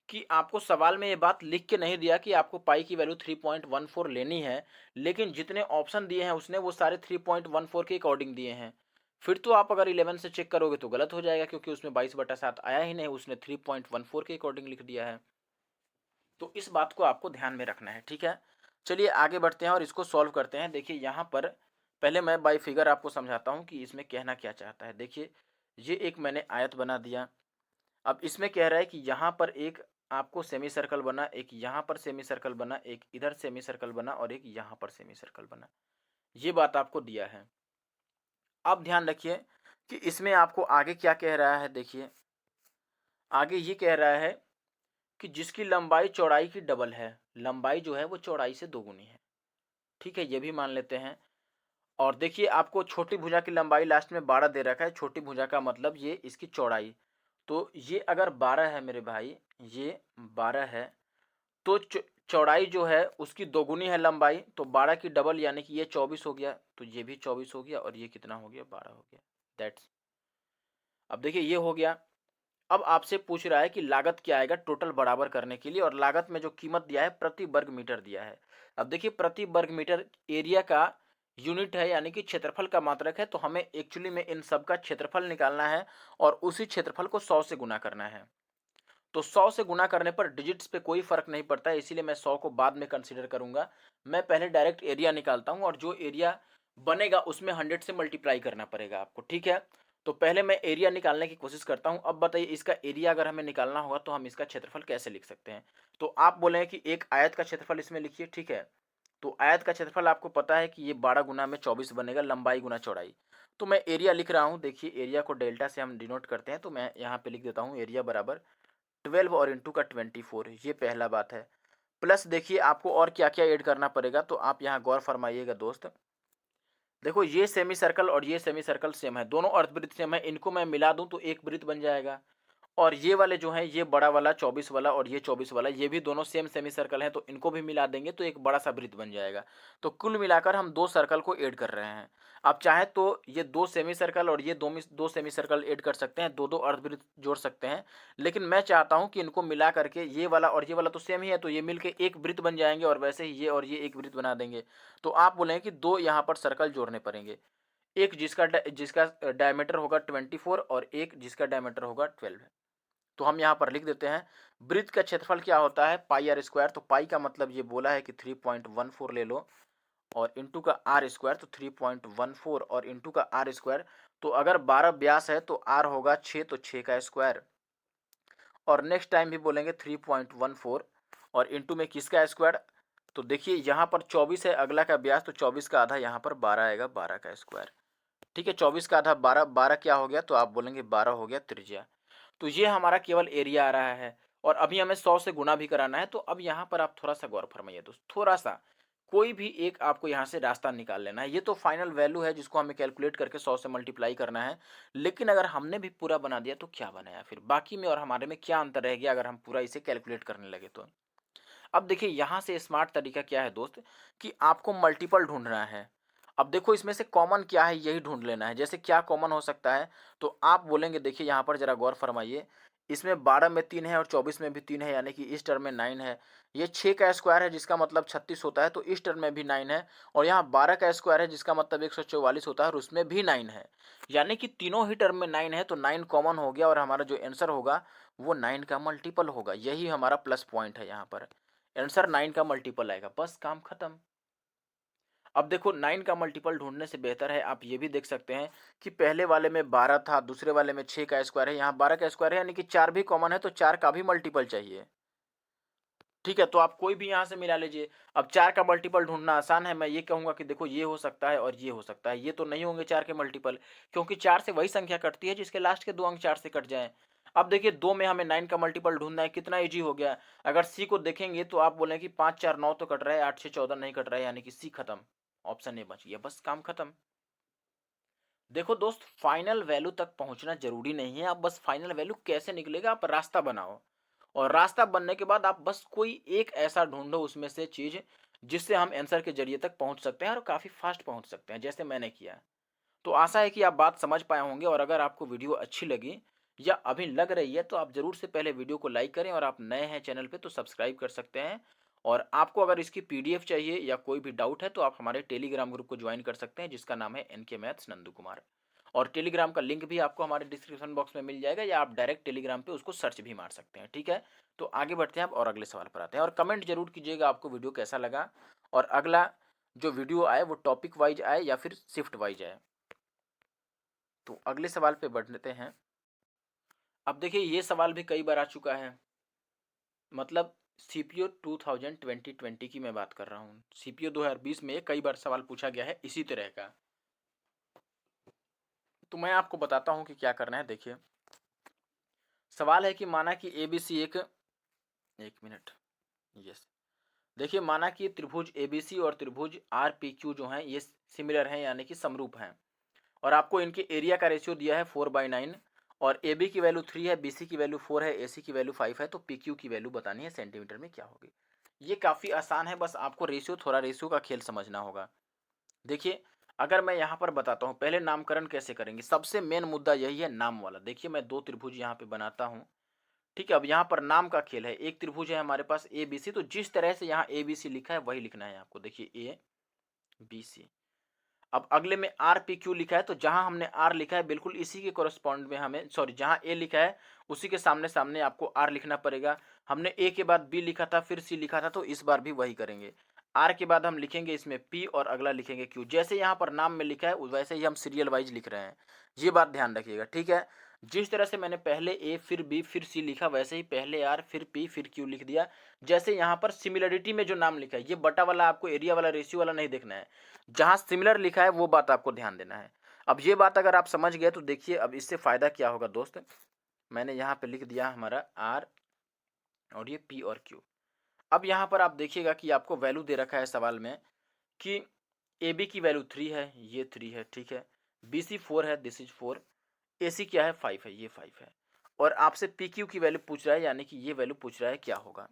कि आपको सवाल में ये बात लिख के नहीं दिया कि आपको पाई की वैल्यू 3.14 लेनी है, लेकिन जितने ऑप्शन दिए हैं उसने वो सारे 3.14 के अकॉर्डिंग दिए हैं। फिर तो आप अगर 11 से चेक करोगे तो गलत हो जाएगा, क्योंकि उसमें 22/7 आया ही नहीं, उसने 3.14 के अकॉर्डिंग लिख दिया है। तो इस बात को आपको ध्यान में रखना है, ठीक है। चलिए आगे बढ़ते हैं और इसको सॉल्व करते हैं। देखिए यहाँ पर पहले मैं बाई फिगर आपको समझाता हूँ कि इसमें कहना क्या चाहता है। देखिए ये एक मैंने आयत बना दिया। अब इसमें कह रहा है कि यहाँ पर एक आपको सेमी सर्कल बना, एक यहाँ पर सेमी सर्कल बना, एक इधर सेमी सर्कल बना और एक यहाँ पर सेमी सर्कल बना, ये बात आपको दिया है। अब ध्यान रखिए कि इसमें आपको आगे क्या कह रहा है। देखिए आगे ये कह रहा है कि जिसकी लंबाई चौड़ाई की डबल है, लंबाई जो है वो चौड़ाई से दोगुनी है, ठीक है, ये भी मान लेते हैं। और देखिए आपको छोटी भुजा की लंबाई लास्ट में 12 दे रखा है, छोटी भुजा का मतलब ये इसकी चौड़ाई। तो ये अगर 12 है मेरे भाई, ये 12 है, तो चौड़ाई जो है उसकी दोगुनी है लंबाई, तो 12 की डबल यानी कि ये 24 हो गया, तो ये भी 24 हो गया और ये कितना हो गया? 12 हो गया। दैट्स, अब देखिए ये हो गया। अब आपसे पूछ रहा है कि लागत क्या आएगा टोटल बराबर करने के लिए, और लागत में जो कीमत दिया है प्रति वर्ग मीटर दिया है। अब देखिए प्रति वर्ग मीटर एरिया का यूनिट है, यानी कि क्षेत्रफल का मात्रक है, तो हमें एक्चुअली में इन सब का क्षेत्रफल निकालना है और उसी क्षेत्रफल को 100 से गुना करना है। तो 100 से गुना करने पर डिजिट्स पे कोई फर्क नहीं पड़ता है, इसीलिए मैं 100 को बाद में कंसीडर करूंगा। मैं पहले डायरेक्ट एरिया निकालता हूं और जो एरिया बनेगा उसमें 100 से मल्टीप्लाई करना पड़ेगा आपको, ठीक है। तो पहले मैं एरिया निकालने की कोशिश करता हूं। अब बताइए इसका एरिया अगर हमें निकालना होगा तो हम इसका क्षेत्रफल कैसे लिख सकते हैं। तो आप बोले कि एक आयत का क्षेत्रफल इसमें लिखिए, ठीक है। तो आयत का क्षेत्रफल आपको पता है कि ये 12 गुना में 24 बनेगा, लंबाई गुना चौड़ाई। तो मैं एरिया लिख रहा हूँ। देखिए एरिया को डेल्टा से हम डिनोट करते हैं, तो मैं यहाँ पे लिख देता हूँ एरिया बराबर 12 और इंटू का 24, ये पहला बात है। प्लस देखिए आपको और क्या क्या ऐड करना पड़ेगा, तो आप यहाँ गौर फरमाइएगा दोस्त। देखो ये सेमी सर्कल और ये सेमी सर्कल सेम है, दोनों अर्धवृत्त सेम है, इनको मैं मिला दूं तो एक वृत्त बन जाएगा। और ये वाले जो हैं, ये बड़ा वाला 24 वाला और ये 24 वाला, ये भी दोनों सेम सेमी सर्कल हैं, तो इनको भी मिला देंगे तो एक बड़ा सा वृत्त बन जाएगा। तो कुल मिलाकर हम दो सर्कल को ऐड कर रहे हैं। आप चाहे तो ये दो सेमी सर्कल और ये दो सेमी सर्कल ऐड कर सकते हैं, दो दो अर्धवृत्त जोड़ सकते हैं। लेकिन मैं चाहता हूँ कि इनको मिला करके ये वाला और ये वाला तो सेम ही है, तो ये मिलके एक वृत्त बन जाएंगे और वैसे ही ये और ये एक वृत्त बना देंगे। तो आप बोलेंगे कि दो यहाँ पर सर्कल जोड़ने पड़ेंगे, एक जिसका डायमीटर होगा 24 और एक जिसका डायमीटर होगा 12 है। तो हम यहाँ पर लिख देते हैं वृत्त का क्षेत्रफल क्या होता है? पाई आर स्क्वायर। तो पाई का मतलब ये बोला है कि 3.14 ले लो और इंटू का आर स्क्वायर, तो 3.14 और इंटू का आर स्क्वायर। तो अगर 12 व्यास है तो आर होगा 6, तो 6 का स्क्वायर। और नेक्स्ट टाइम भी बोलेंगे 3.14 और इंटू में किसका स्क्वायर। तो देखिए यहाँ पर 24 है अगला का व्यास, तो 24 का आधा यहाँ पर 12 आएगा, 12 का स्क्वायर, ठीक है। 24 का आधा 12, 12 क्या हो गया? तो आप बोलेंगे 12 हो गया त्रिज्या। तो ये हमारा केवल एरिया आ रहा है और अभी हमें 100 से गुना भी कराना है। तो अब यहाँ पर आप थोड़ा सा गौर फरमाइए दोस्त, थोड़ा सा, कोई भी एक आपको यहाँ से रास्ता निकाल लेना है। ये तो फाइनल वैल्यू है जिसको हमें कैलकुलेट करके 100 से मल्टीप्लाई करना है। लेकिन अगर हमने भी पूरा बना दिया तो क्या बनाया फिर? बाकी में और हमारे में क्या अंतर रह गया अगर हम पूरा इसे कैलकुलेट करने लगे तो? अब देखिए यहाँ से स्मार्ट तरीका क्या है दोस्त, कि आपको मल्टीपल ढूंढना है। अब देखो इसमें से कॉमन क्या है यही ढूंढ लेना है। जैसे क्या कॉमन हो सकता है, तो आप बोलेंगे, देखिए यहाँ पर जरा गौर फरमाइए, इसमें 12 में 3 है और 24 में भी 3 है, यानी कि इस टर्म में 9 है। ये 6 का स्क्वायर है जिसका मतलब 36 होता है, तो इस टर्म में भी 9 है। और यहाँ 12 का स्क्वायर है जिसका मतलब 144 होता है और उसमें भी 9 है। यानी कि तीनों ही टर्म में 9 है, तो 9 कॉमन हो गया और हमारा जो आंसर होगा वो 9 का मल्टीपल होगा। यही हमारा प्लस पॉइंट है। यहाँ पर आंसर 9 का मल्टीपल आएगा, बस काम खत्म। अब देखो 9 का मल्टीपल ढूंढने से बेहतर है आप ये भी देख सकते हैं कि पहले वाले में 12 था, दूसरे वाले में 6 का स्क्वायर है, यहाँ 12 का स्क्वायर है, यानी कि 4 भी कॉमन है, तो 4 का भी मल्टीपल चाहिए। ठीक है, तो आप कोई भी यहाँ से मिला लीजिए। अब 4 का मल्टीपल ढूंढना आसान है। मैं ये कहूंगा कि देखो ये हो सकता है और ये हो सकता है, ये तो नहीं होंगे 4 के मल्टीपल, क्योंकि 4 से वही संख्या कटती है जिसके लास्ट के 2 अंक 4 से कट जाएं। अब देखिए 2 में हमें 9 का मल्टीपल ढूंढना है, कितना इजी हो गया। अगर सी को देखेंगे तो आप बोलें कि 5 4 9 तो कट रहा है, 8 6 14 नहीं कट रहा है, यानी कि सी खत्म। ऑप्शन ए बच गया, बस काम खत्म। देखो दोस्त, फाइनल वैल्यू तक पहुंचना जरूरी नहीं है। आप बस फाइनल वैल्यू कैसे निकलेगा आप रास्ता बनाओ, और रास्ता बनने के बाद आप बस कोई एक ऐसा ढूंढो उसमें से चीज जिससे हम आंसर के जरिए तक पहुंच सकते हैं और काफी फास्ट पहुंच सकते हैं, जैसे मैंने किया। तो आशा है कि आप बात समझ पाए होंगे, और अगर आपको वीडियो अच्छी लगी या अभी लग रही है तो आप जरूर से पहले वीडियो को लाइक करें, और आप नए हैं चैनल पे तो सब्सक्राइब कर सकते हैं। और आपको अगर इसकी पीडीएफ चाहिए या कोई भी डाउट है तो आप हमारे टेलीग्राम ग्रुप को ज्वाइन कर सकते हैं, जिसका नाम है एनके मैथ्स नंदू कुमार। और टेलीग्राम का लिंक भी आपको हमारे डिस्क्रिप्शन बॉक्स में मिल जाएगा, या आप डायरेक्ट टेलीग्राम पे उसको सर्च भी मार सकते हैं। ठीक है, तो आगे बढ़ते हैं आप और अगले सवाल पर आते हैं, और कमेंट जरूर कीजिएगा आपको वीडियो कैसा लगा, और अगला जो वीडियो आए वो टॉपिक वाइज आए या फिर शिफ्ट वाइज आए। तो अगले सवाल पे बढ़ते हैं। अब देखिए ये सवाल भी कई बार आ चुका है, मतलब सीपीओ 2020 की मैं बात कर रहा हूँ। सीपीओ 2020 में कई बार सवाल पूछा गया है इसी तरह का। तो मैं आपको बताता हूँ कि क्या करना है। देखिए सवाल है कि माना कि एबीसी एक मिनट, यस, देखिए माना कि त्रिभुज एबीसी और त्रिभुज आरपीक्यू जो हैं ये सिमिलर हैं, यानी कि समरूप हैं, और आपको इनके एरिया का रेशियो दिया है 4/9, और ए बी की वैल्यू 3 है, बी सी की वैल्यू 4 है, ए सी की वैल्यू 5 है, तो पी क्यू की वैल्यू बतानी है सेंटीमीटर में क्या होगी। ये काफ़ी आसान है, बस आपको रेशियो, थोड़ा रेशियो का खेल समझना होगा। देखिए अगर मैं यहाँ पर बताता हूँ, पहले नामकरण कैसे करेंगे, सबसे मेन मुद्दा यही है नाम वाला। देखिए मैं दो त्रिभुज यहाँ पे बनाता हूँ। ठीक है, अब यहाँ पर नाम का खेल है। एक त्रिभुज है हमारे पास ए बी सी, तो जिस तरह से यहाँ ए बी सी लिखा है वही लिखना है आपको। देखिए ए बी सी। अब अगले में आर पी क्यू लिखा है, तो जहां हमने आर लिखा है बिल्कुल इसी के कोरस्पॉन्ड में हमें, सॉरी, जहां ए लिखा है उसी के सामने सामने आपको आर लिखना पड़ेगा। हमने ए के बाद बी लिखा था, फिर सी लिखा था, तो इस बार भी वही करेंगे। आर के बाद हम लिखेंगे इसमें पी, और अगला लिखेंगे क्यू। जैसे यहाँ पर नाम में लिखा है वैसे ही हम सीरियल वाइज लिख रहे हैं, ये बात ध्यान रखिएगा। ठीक है, जिस तरह से मैंने पहले ए फिर बी फिर सी लिखा, वैसे ही पहले आर फिर पी फिर क्यू लिख दिया। जैसे यहाँ पर सिमिलरिटी में जो नाम लिखा है, ये बटा वाला आपको एरिया वाला रेशियो वाला नहीं देखना है, जहां सिमिलर लिखा है वो बात आपको ध्यान देना है। अब ये बात अगर आप समझ गए तो देखिए अब इससे फायदा क्या होगा दोस्त। मैंने यहाँ पे लिख दिया हमारा आर और ये पी और क्यू। अब यहाँ पर आप देखिएगा कि आपको वैल्यू दे रखा है सवाल में कि ए बी की वैल्यू 3 है, ये 3 है, ठीक है, बी सी 4 है, दिस इज 4, ए सी क्या है 5 है, ये 5 है, और आपसे पी क्यू की वैल्यू पूछ रहा है, यानी कि ये वैल्यू पूछ रहा है क्या होगा।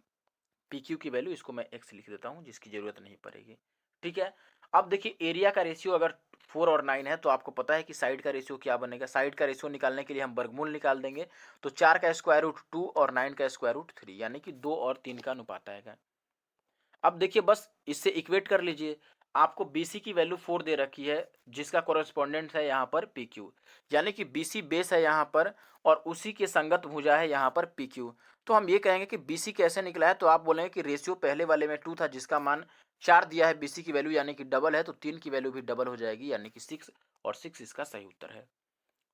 पी क्यू की वैल्यू, इसको मैं एक्स लिख देता हूँ जिसकी जरूरत नहीं पड़ेगी। ठीक है, अब देखिए एरिया का रेशियो अगर 4 और 9 है तो आपको पता है कि साइड का रेशियो क्या बनेगा। साइड का रेशियो निकालने के लिए हम वर्गमूल निकाल देंगे, तो 4 का स्क्वायर रूट 2 और 9 का स्क्वायर रूट 3, यानी कि 2 और 3 का अनुपात आएगा। अब देखिए बस इससे इक्वेट कर लीजिए। आपको BC की वैल्यू 4 दे रखी है, जिसका कोरेस्पोंडेंट है यहाँ पर PQ, यानी कि BC बेस है यहाँ पर, और उसी के संगत भुजा है यहाँ पर PQ। तो हम ये कहेंगे कि BC कैसे निकला है, तो आप बोलेंगे कि रेशियो पहले वाले में 2 था जिसका मान 4 दिया है, BC की वैल्यू यानी कि डबल है, तो 3 की वैल्यू भी डबल हो जाएगी, यानी कि 6, और 6 इसका सही उत्तर है।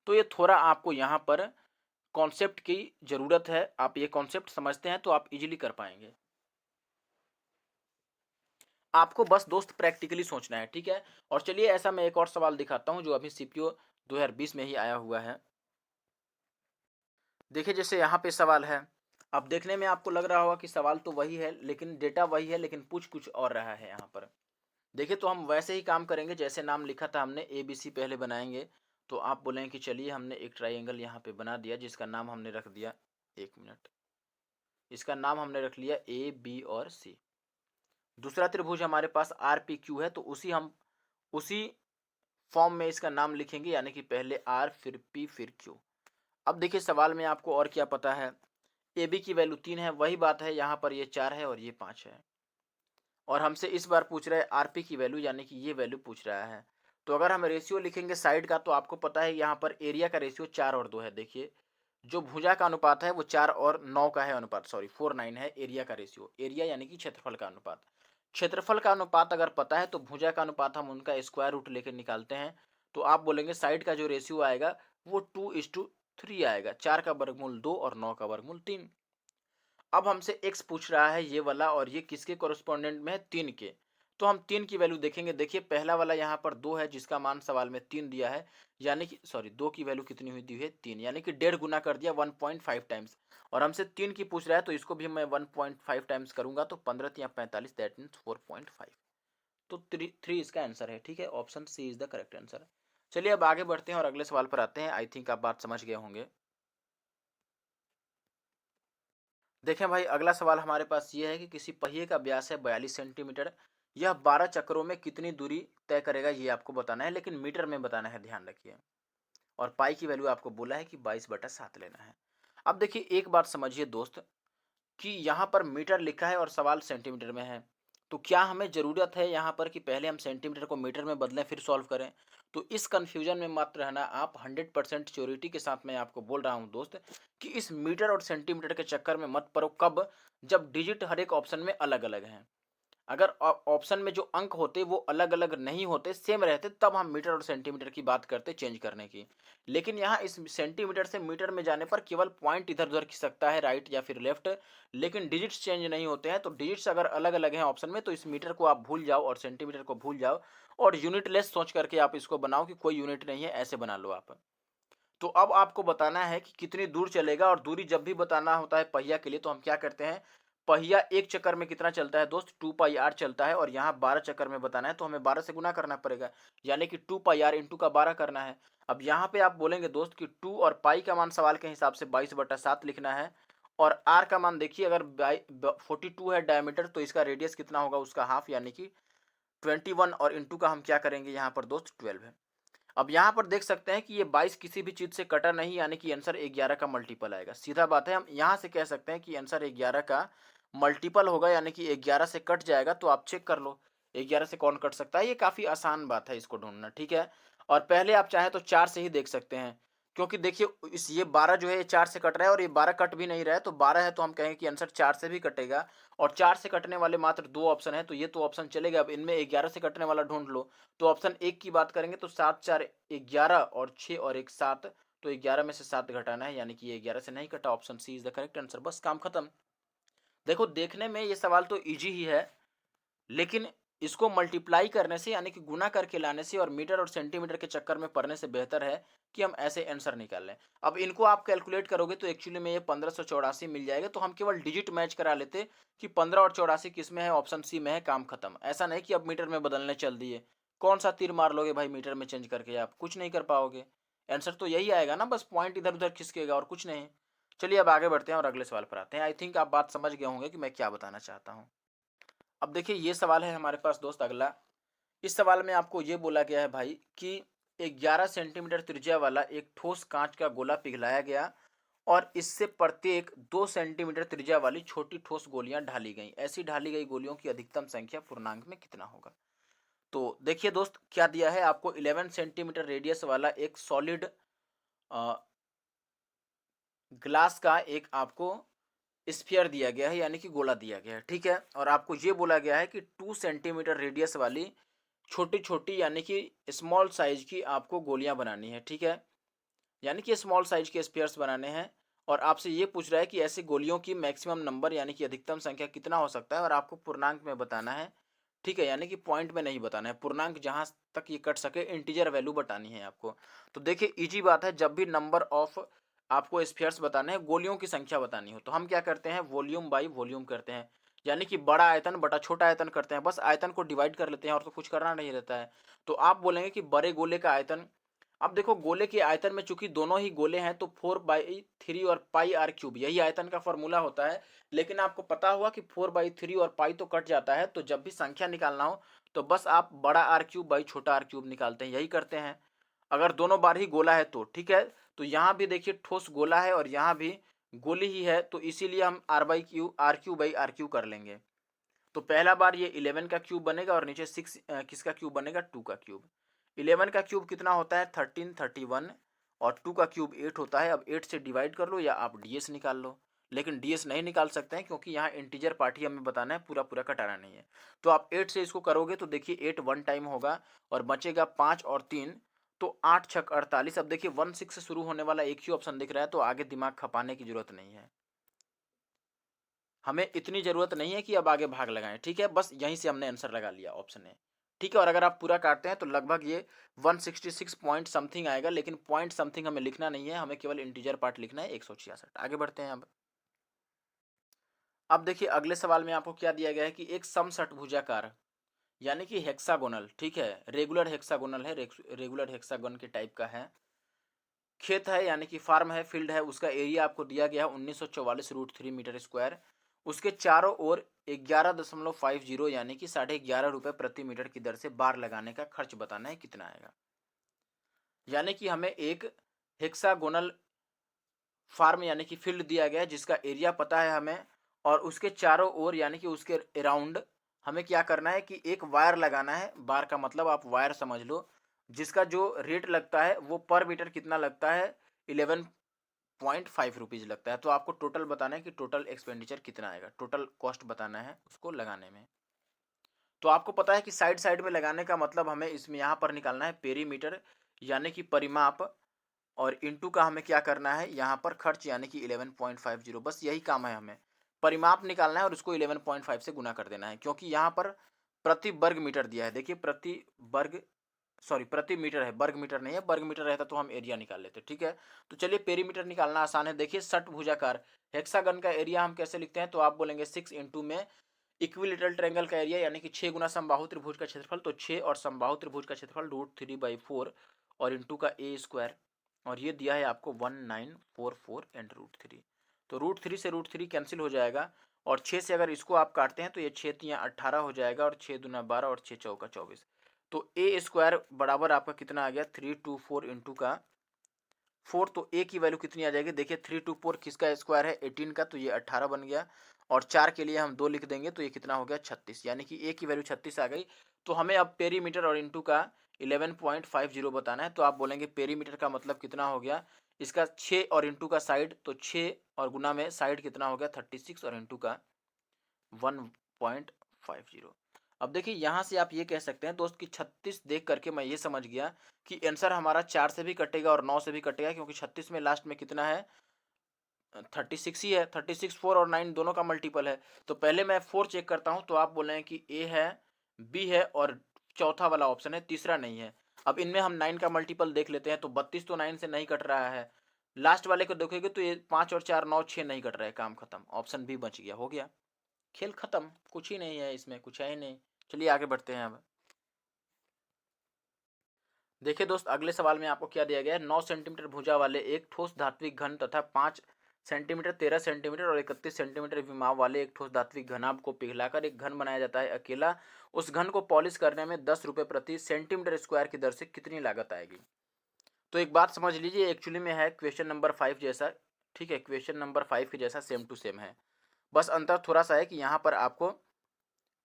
तो ये थोड़ा आपको यहाँ पर कॉन्सेप्ट की ज़रूरत है। आप ये कॉन्सेप्ट समझते हैं तो आप इजीली कर पाएंगे। आपको बस दोस्त प्रैक्टिकली सोचना है, ठीक है। और चलिए ऐसा मैं एक और सवाल दिखाता हूं जो अभी सीपीओ 2020 में ही आया हुआ है। देखिए जैसे यहाँ पे सवाल है, अब देखने में आपको लग रहा होगा कि सवाल तो वही है, लेकिन डेटा वही है, लेकिन पूछ कुछ और रहा है यहाँ पर। देखिए तो हम वैसे ही काम करेंगे जैसे नाम लिखा था हमने, ए बी सी पहले बनाएंगे। तो आप बोलेंगे कि चलिए हमने एक ट्राइंगल यहाँ पे बना दिया जिसका नाम हमने रख दिया, एक मिनट, इसका नाम हमने रख लिया ए बी और सी। दूसरा त्रिभुज हमारे पास आर पी क्यू है, तो उसी फॉर्म में इसका नाम लिखेंगे, यानी कि पहले आर फिर पी फिर क्यू। अब देखिए सवाल में आपको और क्या पता है, ए बी की वैल्यू 3 है, वही बात है यहाँ पर ये 4 है और ये 5 है। और हमसे इस बार पूछ रहा है आरपी की वैल्यू, यानी कि ये वैल्यू पूछ रहा है। तो अगर हम रेशियो लिखेंगे साइड का, तो आपको पता है यहाँ पर एरिया का रेशियो 4 और 2 है। देखिए जो भुजा का अनुपात है वो 4 और 9 का है अनुपात, सॉरी 4:9 है एरिया का रेशियो। एरिया यानी कि क्षेत्रफल का अनुपात। क्षेत्रफल का अनुपात अगर पता है तो भुजा का अनुपात हम उनका स्क्वायर रूट लेकर निकालते हैं। तो आप बोलेंगे साइड का जो रेशियो आएगा वो 2:3 आएगा। 4 का वर्गमूल 2 और 9 का वर्गमूल 3। अब हमसे x पूछ रहा है ये वाला, और ये किसके कोरोस्पोंडेंट में है, 3 के। तो हम 3 की वैल्यू देखेंगे। देखिए पहला वाला यहाँ पर 2 है जिसका मान सवाल में 3 दिया है, यानी कि सॉरी 2 की वैल्यू कितनी हुई दी है, 3, यानी कि 1.5 गुना कर दिया 1.5 टाइम्स। और हमसे 3 की पूछ रहा है तो इसको भी मैं 1.5 टाइम्स करूंगा तो 15 या 45, दैट मीन्स 4.5। तो 3 इसका आंसर है। ठीक है, option C is the correct answer. चलिए अब आगे बढ़ते हैं और अगले सवाल पर आते हैं। आई थिंक आप बात समझ गए होंगे। देखें भाई, अगला सवाल हमारे पास ये है कि किसी पहिए का व्यास है 42 सेंटीमीटर, यह 12 चक्रों में कितनी दूरी तय करेगा, ये आपको बताना है, लेकिन मीटर में बताना है, ध्यान रखिए। और पाई की वैल्यू आपको बोला है कि 22/7 लेना है। अब देखिए एक बात समझिए दोस्त, कि यहाँ पर मीटर लिखा है और सवाल सेंटीमीटर में है। तो क्या हमें ज़रूरत है यहाँ पर कि पहले हम सेंटीमीटर को मीटर में बदलें फिर सॉल्व करें? तो इस कन्फ्यूजन में मत रहना आप। 100% श्योरिटी के साथ मैं आपको बोल रहा हूँ दोस्त, कि इस मीटर और सेंटीमीटर के चक्कर में मत पड़ो। कब? जब डिजिट हर एक ऑप्शन में अलग अलग हैं। अगर ऑप्शन में जो अंक होते वो अलग अलग नहीं होते, सेम रहते, तब हम मीटर और सेंटीमीटर की बात करते चेंज करने की। लेकिन यहाँ इस सेंटीमीटर से मीटर में जाने पर केवल पॉइंट इधर उधर खिसकता है, राइट या फिर लेफ्ट, लेकिन डिजिट्स चेंज नहीं होते हैं। तो डिजिट्स अगर अलग अलग हैं ऑप्शन में, तो इस मीटर को आप भूल जाओ और सेंटीमीटर को भूल जाओ, और यूनिटलेस सोच करके आप इसको बनाओ कि कोई यूनिट नहीं है, ऐसे बना लो आप। तो अब आपको बताना है कि कितनी दूर चलेगा, और दूरी जब भी बताना होता है पहिया के लिए तो हम क्या करते हैं, पहिया एक चक्कर में कितना चलता है दोस्त, 2πr चलता है, और यहाँ 12 चक्कर में बताना है तो हमें 12 से गुना करना पड़ेगा, यानी कि 2πr इंटू का 12 करना है। अब यहाँ पे आप बोलेंगे दोस्त कि 2 और पाई का मान सवाल के हिसाब से 22/7 लिखना है, और आर का मान देखिए, अगर 42 है डायमीटर तो इसका रेडियस कितना होगा, उसका हाफ, यानी कि 21, और इंटू का हम क्या करेंगे यहाँ पर दोस्त 12 है। अब यहाँ पर देख सकते हैं कि ये 22 किसी भी चीज़ से कटा नहीं, यानी कि आंसर 11 का मल्टीपल आएगा। सीधा बात है, हम यहाँ से कह सकते हैं कि आंसर 11 का मल्टीपल होगा, यानी कि 11 से कट जाएगा। तो आप चेक कर लो 11 से कौन कट सकता है, ये काफ़ी आसान बात है इसको ढूंढना। ठीक है, और पहले आप चाहें तो 4 से ही देख सकते हैं, क्योंकि देखिए इस ये 12 जो है ये 4 से कट रहा है, और ये 12 कट भी नहीं रहा है, तो 12 है तो हम कहेंगे कि आंसर 4 से भी कटेगा। और 4 से कटने वाले मात्र 2 ऑप्शन है, तो ये तो ऑप्शन चलेगा। अब इनमें 11 से कटने वाला ढूंढ लो। तो ऑप्शन 1 की बात करेंगे तो 7 4 11, और 6 और 1 7, तो 11 में से 7 घटाना है, यानी कि ये 11 से नहीं कटा। Option C is the correct answer. बस काम खत्म। देखो देखने में ये सवाल तो इजी ही है, लेकिन इसको मल्टीप्लाई करने से, यानी कि गुना करके लाने से, और मीटर और सेंटीमीटर के चक्कर में पड़ने से बेहतर है कि हम ऐसे आंसर निकाल लें। अब इनको आप कैलकुलेट करोगे तो एक्चुअली में ये 1584 मिल जाएगा। तो हम केवल डिजिट मैच करा लेते कि 15 और 84 किस में है, ऑप्शन सी में है, काम खत्म। ऐसा नहीं कि अब मीटर में बदलने चल दिए। कौन सा तीर मार लोगे भाई मीटर में चेंज करके, आप कुछ नहीं कर पाओगे। आंसर तो यही आएगा ना, बस पॉइंट इधर उधर खिसकेगा और कुछ नहीं। चलिए अब आगे बढ़ते हैं और अगले सवाल पर आते हैं। आई थिंक आप बात समझ गए होंगे कि मैं क्या बताना चाहता हूँ। अब देखिए ये सवाल है हमारे पास दोस्त अगला। इस सवाल में आपको ये बोला गया है भाई कि 11 सेंटीमीटर त्रिज्या वाला एक ठोस कांच का गोला पिघलाया गया, और इससे प्रत्येक 2 सेंटीमीटर त्रिज्या वाली छोटी ठोस गोलियां ढाली गई। ऐसी ढाली गई गोलियों की अधिकतम संख्या पूर्णांक में कितना होगा? तो देखिए दोस्त क्या दिया है आपको, 11 सेंटीमीटर रेडियस वाला एक सॉलिड ग्लास का एक आपको स्फीयर दिया गया है, यानी कि गोला दिया गया है। ठीक है, और आपको ये बोला गया है कि 2 सेंटीमीटर रेडियस वाली छोटी छोटी, यानी कि स्मॉल साइज की आपको गोलियां बनानी है। ठीक है, यानी कि स्मॉल साइज के स्फीयर्स बनाने हैं, और आपसे ये पूछ रहा है कि ऐसी गोलियों की मैक्सिमम नंबर, यानी कि अधिकतम संख्या कितना हो सकता है, और आपको पूर्णांक में बताना है। ठीक है, यानी कि पॉइंट में नहीं बताना है, पूर्णांक जहां तक ये कट सके इंटीजर वैल्यू बतानी है आपको। तो देखिए इजी बात है, जब भी नंबर ऑफ आपको स्फीयर्स बताने हैं, गोलियों की संख्या बतानी हो, तो हम क्या करते हैं, वॉल्यूम बाई वॉल्यूम करते हैं। यानी कि बड़ा आयतन बटा छोटा आयतन करते हैं, बस आयतन को डिवाइड कर लेते हैं और तो कुछ करना नहीं रहता है। तो आप बोलेंगे कि बड़े गोले का आयतन, अब देखो गोले के आयतन में चूंकि दोनों ही गोले हैं तो 4/3 और पाई आर क्यूब यही आयतन का फॉर्मूला होता है। लेकिन आपको पता हुआ कि 4/3 और पाई तो कट जाता है, तो जब भी संख्या निकालना हो तो बस आप बड़ा आर क्यूब बाई छोटा आर क्यूब निकालते हैं, यही करते हैं अगर दोनों बार ही गोला है तो। ठीक है, तो यहाँ भी देखिए ठोस गोला है और यहाँ भी गोली ही है, तो इसीलिए हम R Q by R Q कर लेंगे। तो पहला बार ये 11 का क्यूब बनेगा और नीचे 6 किसका क्यूब बनेगा, 2 का क्यूब। 11 का क्यूब कितना होता है 13, 31 और 2 का क्यूब 8 होता है। अब 8 से डिवाइड कर लो या आप डीएस निकाल लो, लेकिन डीएस नहीं निकाल सकते हैं क्योंकि यहाँ इंटीजर पार्ट ही हमें बताना है, पूरा पूरा कटाना नहीं है। तो आप 8 से इसको करोगे तो देखिए 8 वन टाइम होगा और बचेगा 5 और 3, तो 8 छक 48। अब देखिए 16 से शुरू होने वाला एक ही ऑप्शन दिख रहा है, तो आगे दिमाग खपाने की जरूरत नहीं है, हमें इतनी जरूरत नहीं है कि अब आगे भाग लगाएं। ठीक है, बस यहीं से हमने आंसर लगा लिया ऑप्शन ए। ठीक है, और अगर आप पूरा काटते हैं तो लगभग ये 166 पॉइंट समथिंग आएगा, लेकिन पॉइंट समथिंग हमें लिखना नहीं है, हमें केवल इंटीजर पार्ट लिखना है 166। आगे बढ़ते हैं अब देखिए अगले सवाल में आपको क्या दिया गया है कि एक समषटभुजाकार यानी कि हेक्सागोनल, ठीक है रेगुलर हेक्सागोनल है, रेगुलर हेक्सागोन के टाइप का है, खेत है यानी कि फार्म है, फील्ड है, उसका एरिया आपको दिया गया है 1944 √3 मीटर स्क्वायर, उसके चारों ओर 11.50 यानी कि 11.5 रुपये प्रति मीटर की दर से बार लगाने का खर्च बताना है कितना आएगा। यानी कि हमें एक हेक्सागोनल फार्म यानी कि फील्ड दिया गया है जिसका एरिया पता है हमें, और उसके चारों ओर यानी कि उसके अराउंड हमें क्या करना है कि एक वायर लगाना है, बार का मतलब आप वायर समझ लो, जिसका जो रेट लगता है वो पर मीटर कितना लगता है 11.5 रुपीज़ लगता है। तो आपको टोटल बताना है कि टोटल एक्सपेंडिचर कितना आएगा, टोटल कॉस्ट बताना है उसको लगाने में। तो आपको पता है कि साइड साइड में लगाने का मतलब हमें इसमें यहाँ पर निकालना है पेरीमीटर यानी कि परिमाप, और इनटू का हमें क्या करना है यहाँ पर खर्च यानी कि 11.50, बस यही काम है, हमें परिमाप निकालना है और उसको 11.5 से गुना कर देना है, क्योंकि यहाँ पर प्रति वर्ग मीटर दिया है। देखिए प्रति वर्ग, सॉरी प्रति मीटर है, वर्ग मीटर नहीं है, वर्ग मीटर रहता तो हम एरिया निकाल लेते। ठीक है, तो चलिए पेरीमीटर निकालना आसान है। देखिए षटभुजाकार हेक्सागन का एरिया हम कैसे लिखते हैं, तो आप बोलेंगे 6 इंटू में इक्विलेटरल ट्रायंगल का एरिया यानी कि 6 गुना समबाहु त्रिभुज का क्षेत्रफल, तो 6 और समबाहु त्रिभुज का क्षेत्रफल √3/4 और इंटू का ए स्क्वायर, और ये दिया है आपको 1944 एंड √3। तो √3 से √3 कैंसिल हो जाएगा और 6 से अगर इसको आप काटते हैं तो ये 6 तियाँ 18 हो जाएगा और 6 दूना 12 और 6 चौका 24। तो ए स्क्वायर बराबर आपका कितना आ गया 324 इंटू का 4, तो ए की वैल्यू कितनी आ जाएगी, देखिए 324 किसका स्क्वायर है 18 का, तो ये 18 बन गया, और 4 के लिए हम 2 लिख देंगे तो ये कितना हो गया 36, यानी कि ए की वैल्यू 36 आ गई। तो हमें अब पेरीमीटर और इंटू का 11.50 बताना है, तो आप बोलेंगे पेरीमीटर का मतलब कितना हो गया इसका 6 और इंटू का साइड, तो 6 और गुना में साइड कितना हो गया 36 और इंटू का 1.50। अब देखिए यहाँ से आप ये कह सकते हैं दोस्त कि 36 देख करके मैं ये समझ गया कि आंसर हमारा 4 से भी कटेगा और 9 से भी कटेगा, क्योंकि 36 में लास्ट में कितना है 36 ही है, 36 4 और 9 दोनों का मल्टीपल है। तो पहले मैं 4 चेक करता हूँ, तो आप बोल रहे हैं कि ए है, बी है और चौथा वाला ऑप्शन है, तीसरा नहीं है। अब इनमें हम 9 का मल्टीपल देख लेते हैं, तो 32 तो 9 से नहीं कट रहा है, लास्ट वाले को देखोगे तो ये 5 और 4 9 6 नहीं कट रहा है, काम खत्म, ऑप्शन बी बच गया, हो गया खेल खत्म, कुछ ही नहीं है इसमें, कुछ है ही नहीं। चलिए आगे बढ़ते हैं अब। देखिए दोस्त अगले सवाल में आपको क्या दिया गया है, 9 सेंटीमीटर भुजा वाले एक ठोस धात्विक घन तथा 5 सेंटीमीटर 13 सेंटीमीटर और 31 सेंटीमीटर विमाव वाले एक ठोस धात्विक घनाभ को पिघलाकर एक घन बनाया जाता है अकेला, उस घन को पॉलिश करने में 10 रुपये प्रति सेंटीमीटर स्क्वायर की दर से कितनी लागत आएगी। तो एक बात समझ लीजिए, एक्चुअली में है क्वेश्चन नंबर 5 जैसा, ठीक है क्वेश्चन नंबर 5 के जैसा सेम टू सेम है, बस अंतर थोड़ा सा है कि यहाँ पर आपको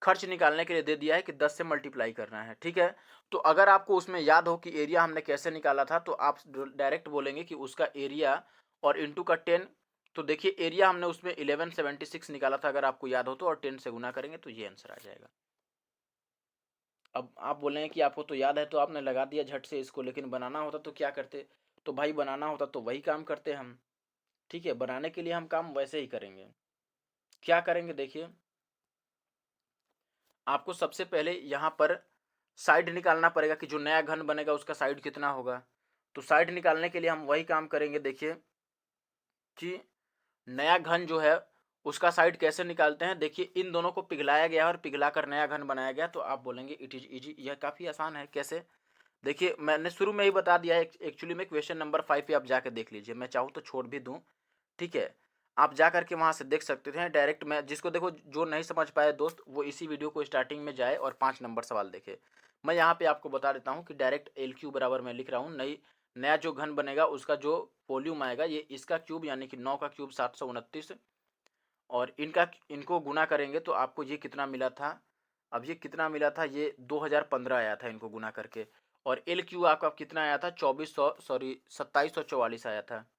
खर्च निकालने के लिए दे दिया है कि 10 से मल्टीप्लाई करना है। ठीक है, तो अगर आपको उसमें याद हो कि एरिया हमने कैसे निकाला था, तो आप डायरेक्ट बोलेंगे कि उसका एरिया और इंटू का 10, तो देखिए एरिया हमने उसमें 1176 निकाला था, अगर आपको याद हो तो, और 10 से गुना करेंगे तो ये आंसर आ जाएगा। अब आप बोलेंगे कि आपको तो याद है तो आपने लगा दिया झट से इसको, लेकिन बनाना होता तो क्या करते, तो भाई बनाना होता तो वही काम करते हम। ठीक है, बनाने के लिए हम काम वैसे ही करेंगे। क्या करेंगे देखिए, आपको सबसे पहले यहाँ पर साइड निकालना पड़ेगा कि जो नया घन बनेगा उसका साइड कितना होगा। तो साइड निकालने के लिए हम वही काम करेंगे, देखिए कि नया घन जो है उसका साइड कैसे निकालते हैं, देखिए इन दोनों को पिघलाया गया है और पिघला कर नया घन बनाया गया, तो आप बोलेंगे इट इज़ ईजी। यह काफ़ी आसान है। कैसे, देखिए मैंने शुरू में ही बता दिया है। एक्चुअली में क्वेश्चन नंबर 5 पे आप जाके देख लीजिए, मैं चाहूँ तो छोड़ भी दूँ, ठीक है। आप जा करके वहाँ से देख सकते थे डायरेक्ट। मैं जिसको देखो, जो नहीं समझ पाए दोस्त, वो इसी वीडियो को स्टार्टिंग में जाए और 5 नंबर सवाल देखे। मैं यहाँ पे आपको बता देता हूँ कि डायरेक्ट एल क्यू बराबर मैं लिख रहा हूँ, नई नया जो घन बनेगा उसका जो वॉल्यूम आएगा, ये इसका क्यूब यानी कि 9 का क्यूब 729, और इनको गुना करेंगे तो आपको ये कितना मिला था। अब ये कितना मिला था, ये 2015 आया था इनको गुना करके। और एल क्यू आपका कितना आया था, 2744 आया था।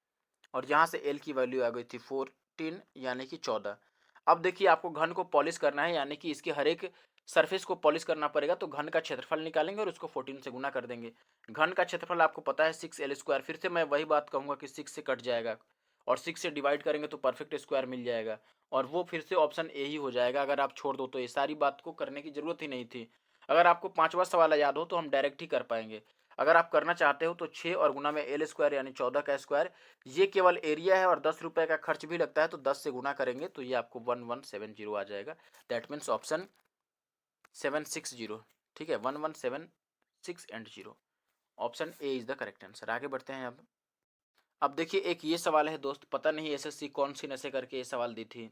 और यहाँ से एल की वैल्यू आ गई थी 14 यानी कि 14। अब देखिए आपको घन को पॉलिश करना है, यानी कि इसके हर एक सरफेस को पॉलिश करना पड़ेगा, तो घन का क्षेत्रफल निकालेंगे और उसको 14 से गुना कर देंगे। घन का क्षेत्रफल आपको पता है 6L²। फिर से मैं वही बात कहूँगा कि 6 से कट जाएगा और 6 से डिवाइड करेंगे तो परफेक्ट स्क्वायर मिल जाएगा, और वो फिर से ऑप्शन ए ही हो जाएगा अगर आप छोड़ दो तो। ये सारी बात को करने की ज़रूरत ही नहीं थी। अगर आपको पाँचवा सवाल याद हो तो हम डायरेक्ट ही कर पाएंगे। अगर आप करना चाहते हो तो 6 और गुना में L² यानी 14 का स्क्वायर, ये केवल एरिया है और 10 रुपये का खर्च भी लगता है, तो 10 से गुना करेंगे तो ये आपको 1170 आ जाएगा। दैट मीन्स ऑप्शन 760, ठीक है, 1176 and 0, option A is the correct answer. आगे बढ़ते हैं। अब देखिए एक ये सवाल है दोस्त, पता नहीं एसएससी कौन सी नशे करके ये सवाल दी थी।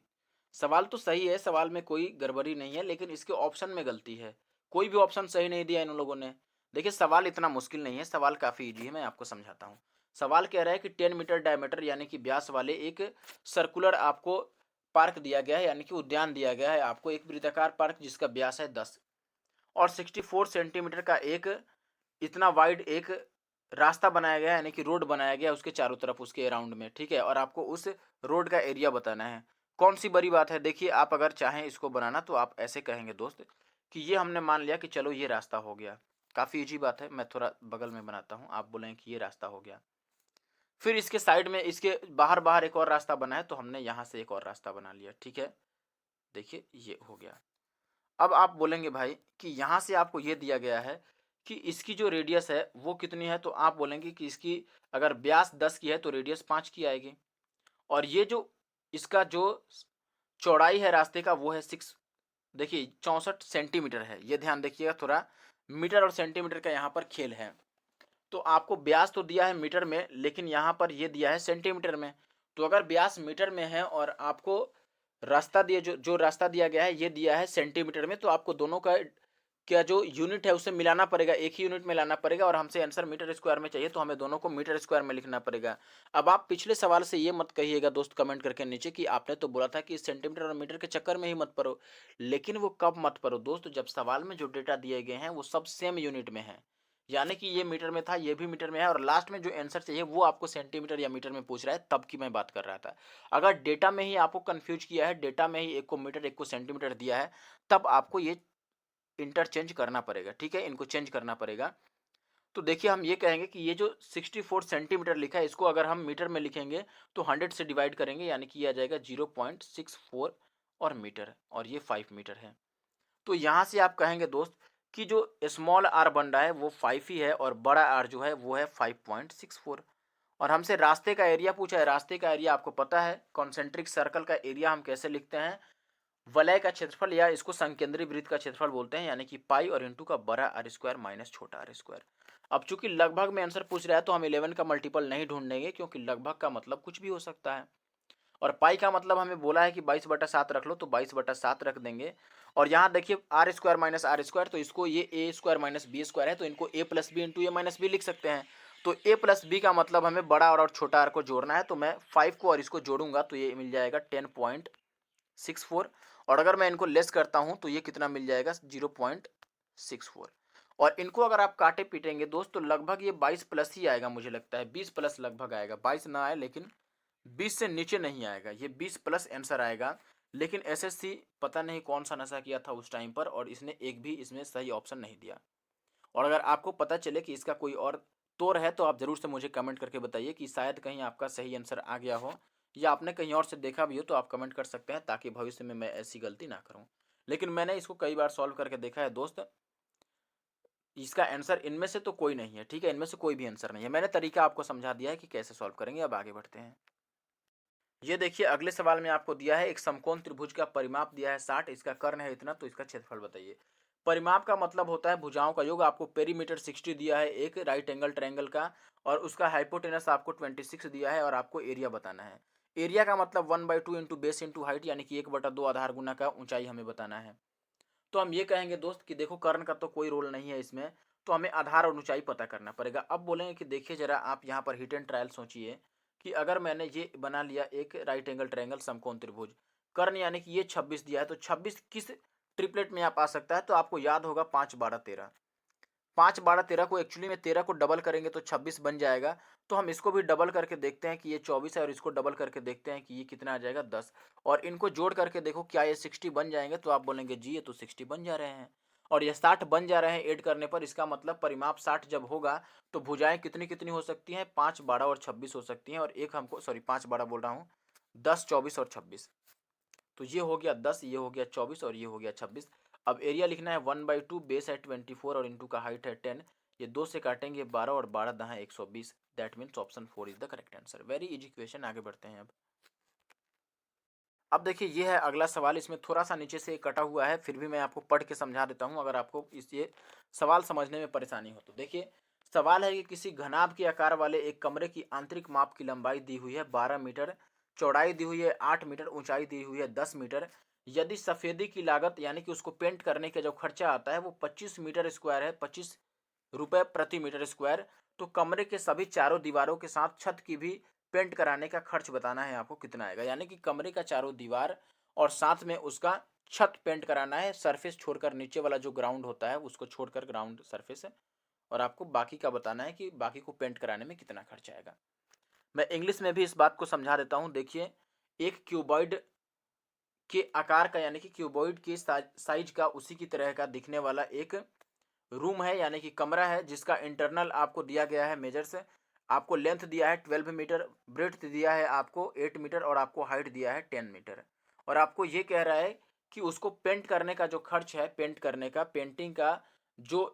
सवाल तो सही है, सवाल में कोई गड़बड़ी नहीं है, लेकिन इसके ऑप्शन में गलती है। कोई भी ऑप्शन सही नहीं दिया इन लोगों ने। देखिए सवाल इतना मुश्किल नहीं है, सवाल काफ़ी इजी है, मैं आपको समझाता हूँ। सवाल कह रहा है कि 10 मीटर डायमीटर यानी कि व्यास वाले एक सर्कुलर आपको पार्क दिया गया है, यानी कि उद्यान दिया गया है आपको, एक वृत्ताकार पार्क जिसका व्यास है 10 और 64 सेंटीमीटर का एक इतना वाइड एक रास्ता बनाया गया है, यानी कि रोड बनाया गया है उसके चारों तरफ, उसके अराउंड में, ठीक है। और आपको उस रोड का एरिया बताना है। कौन सी बड़ी बात है, देखिए आप अगर चाहें इसको बनाना तो आप ऐसे कहेंगे दोस्त कि ये हमने मान लिया कि चलो ये रास्ता हो गया। काफ़ी इजी बात है, मैं थोड़ा बगल में बनाता हूँ, आप बोलेंगे कि ये रास्ता हो गया। फिर इसके साइड में, इसके बाहर बाहर एक और रास्ता बना है, तो हमने यहाँ से एक और रास्ता बना लिया, ठीक है। देखिए ये हो गया। अब आप बोलेंगे भाई कि यहाँ से आपको ये दिया गया है कि इसकी जो रेडियस है वो कितनी है, तो आप बोलेंगे कि इसकी अगर व्यास 10 की है तो रेडियस 5 की आएगी। और ये जो इसका जो चौड़ाई है रास्ते का वो है 6, देखिए 64 सेंटीमीटर है, ये ध्यान देखिएगा थोड़ा। मीटर और सेंटीमीटर का यहाँ पर खेल है। तो आपको व्यास तो दिया है मीटर में, लेकिन यहाँ पर ये दिया है सेंटीमीटर में। तो अगर व्यास मीटर में है और आपको रास्ता दिया, जो जो रास्ता दिया गया है ये दिया है सेंटीमीटर में, तो आपको दोनों का क्या जो यूनिट है उसे मिलाना पड़ेगा, एक ही यूनिट में लाना पड़ेगा। और हमसे आंसर मीटर स्क्वायर में चाहिए, तो हमें दोनों को मीटर स्क्वायर में लिखना पड़ेगा। अब आप पिछले सवाल से ये मत कहिएगा दोस्त कमेंट करके नीचे कि आपने तो बोला था कि सेंटीमीटर और मीटर के चक्कर में ही मत पड़ो। लेकिन वो कब मत पड़ो दोस्त, जब सवाल में जो डेटा दिए गए हैं वो सब सेम यूनिट में है, यानी कि ये मीटर में था, ये भी मीटर में है, और लास्ट में जो आंसर चाहिए वो आपको सेंटीमीटर या मीटर में पूछ रहा है, तब की मैं बात कर रहा था। अगर डेटा में ही आपको कंफ्यूज किया है, डेटा में ही एक को मीटर एक को सेंटीमीटर दिया है, तब आपको ये इंटरचेंज करना पड़ेगा, ठीक है, इनको चेंज करना पड़ेगा। तो देखिए हम ये कहेंगे कि ये जो 64 सेंटीमीटर लिखा है, इसको अगर हम मीटर में लिखेंगे तो 100 से डिवाइड करेंगे, यानी कि ये आ जाएगा 0.64 और मीटर, और ये 5 मीटर है। तो यहाँ से आप कहेंगे दोस्त कि जो स्मॉल आर बन रहा है वो 5 ही है, और बड़ा आर जो है वो है 5.64। और हमसे रास्ते का एरिया पूछा है। रास्ते का एरिया आपको पता है, कॉन्सेंट्रिक सर्कल का एरिया हम कैसे लिखते हैं, वलय का क्षेत्रफल, या इसको संकेंद्री वृत्त का क्षेत्रफल बोलते हैं, यानी कि पाई और इंटू का बड़ा आर स्क्वायर माइनस छोटा आर स्क्वायर। अब चूंकि लगभग में आंसर पूछ रहा है तो हम 11 का मल्टीपल नहीं ढूंढेंगे, क्योंकि लगभग का मतलब कुछ भी हो सकता है, और पाई का मतलब हमें बोला है कि 22/7 रख लो, तो 22/7 रख देंगे। और यहाँ देखिए r square minus r square, तो इसको ये a square minus b square है, तो इनको a plus b into a minus b लिख सकते हैं। तो ए प्लस बी का मतलब हमें बड़ा और छोटा आर को जोड़ना है, तो मैं 5 को और इसको जोड़ूंगा तो ये मिल जाएगा 10.64। और अगर मैं इनको लेस करता हूँ तो ये कितना मिल जाएगा, 0.64। और इनको अगर आप काटे पीटेंगे दोस्त तो लगभग ये 22 प्लस ही आएगा, मुझे लगता है 20 प्लस लगभग आएगा, 22 ना आए लेकिन 20 से नीचे नहीं आएगा, ये 20 प्लस आंसर आएगा। लेकिन एसएससी पता नहीं कौन सा नशा किया था उस टाइम पर, और इसने एक भी इसमें सही ऑप्शन नहीं दिया। और अगर आपको पता चले कि इसका कोई और तौर है तो आप ज़रूर से मुझे कमेंट करके बताइए कि शायद कहीं आपका सही आंसर आ गया हो, या आपने कहीं और से देखा भी हो, तो आप कमेंट कर सकते हैं, ताकि भविष्य में मैं ऐसी गलती ना करूं। लेकिन मैंने इसको कई बार सॉल्व करके देखा है दोस्त, इसका आंसर इनमें से तो कोई नहीं है, ठीक है, इनमें से कोई भी आंसर नहीं है। मैंने तरीका आपको समझा दिया है कि कैसे सॉल्व करेंगे। अब आगे बढ़ते हैं। ये देखिए अगले सवाल में आपको दिया है एक समकोण त्रिभुज का परिमाप दिया है 60, इसका कर्ण है इतना, तो इसका क्षेत्रफल बताइए। परिमाप का मतलब होता है भुजाओं का योग। आपको पेरीमीटर 60 दिया है एक राइट एंगल ट्रायंगल का, और उसका हाइपोटेनस आपको 26 दिया है, और आपको एरिया बताना है। एरिया का मतलब 1/2 इंटू बेस इंटू हाइट, यानी कि 1/2 आधार गुना का ऊंचाई हमें बताना है। तो हम ये कहेंगे दोस्त कि देखो कर्ण का तो कोई रोल नहीं है इसमें, तो हमें आधार और ऊंचाई पता करना पड़ेगा। अब बोलेंगे कि देखिए जरा आप यहाँ पर हिट एंड ट्रायल सोचिए कि अगर मैंने ये बना लिया एक राइट एंगल ट्रायंगल समकोण त्रिभुज, कर्ण यानी कि ये 26 दिया है, तो 26 किस ट्रिपलेट में आप आ सकता है, तो आपको याद होगा 5 12 13। 5 12 13 को एक्चुअली में 13 को डबल करेंगे तो 26 बन जाएगा। तो हम इसको भी डबल करके देखते हैं कि ये 24 है, और इसको डबल करके देखते हैं कि ये कितना आ जाएगा 10। और इनको जोड़ करके देखो क्या ये 60 बन जाएंगे, तो आप बोलेंगे जी ये तो 60 बन जा रहे हैं। और ये 60 बन जा रहे हैं ऐड करने पर, इसका मतलब परिमाप 60 जब होगा तो भुजाएं कितनी कितनी हो सकती हैं, 5 12 और 26 हो सकती हैं। और एक हमको सॉरी 5 12 बोल रहा हूँ, 10 24 और 26। तो ये हो गया 10, ये हो गया 24 और ये हो गया 26। अब एरिया लिखना है 1/2, बेस है 24 और इंटू का हाइट है 10। ये 2 से काटेंगे 12 और 12 दहा 120। That means option 4 is the correct answer. Very easy question, आगे बढ़ते हैं अब देखिए ये है अगला सवाल। इसमें थोड़ा सा नीचे से कटा हुआ है, फिर भी मैं आपको पढ़ के समझा देता हूँ अगर आपको इस ये सवाल समझने में परेशानी हो तो। देखिए सवाल है कि किसी घनाभ के आकार वाले एक कमरे की आंतरिक माप की लंबाई दी हुई है 12 मीटर, चौड़ाई दी हुई है 8 मीटर, ऊंचाई दी हुई है 10 मीटर। यदि सफेदी की लागत यानी कि उसको पेंट करने का जो खर्चा आता है वो 25 मीटर स्क्वायर है, 25 रुपये प्रति मीटर स्क्वायर, तो कमरे के सभी चारों दीवारों के साथ छत की भी पेंट कराने का खर्च बताना है आपको कितना आएगा। यानी कि कमरे का चारों दीवार और साथ में उसका छत पेंट कराना है, सरफेस छोड़कर, नीचे वाला जो ग्राउंड होता है उसको छोड़कर ग्राउंड सरफेस है। और आपको बाकी का बताना है कि बाकी को पेंट कराने में कितना खर्च आएगा। मैं इंग्लिश में भी इस बात को समझा देता हूँ। देखिए एक क्यूबॉइड के आकार का यानी कि क्यूबॉइड के साइज का उसी की तरह का दिखने वाला एक रूम है, यानी कि कमरा है, जिसका इंटरनल आपको दिया गया है मेजर्स। आपको लेंथ दिया है 12 मीटर, ब्रेड्थ दिया है आपको 8 मीटर, और आपको हाइट दिया है 10 मीटर। और आपको ये कह रहा है कि उसको पेंट करने का जो खर्च है, पेंट करने का, पेंटिंग का जो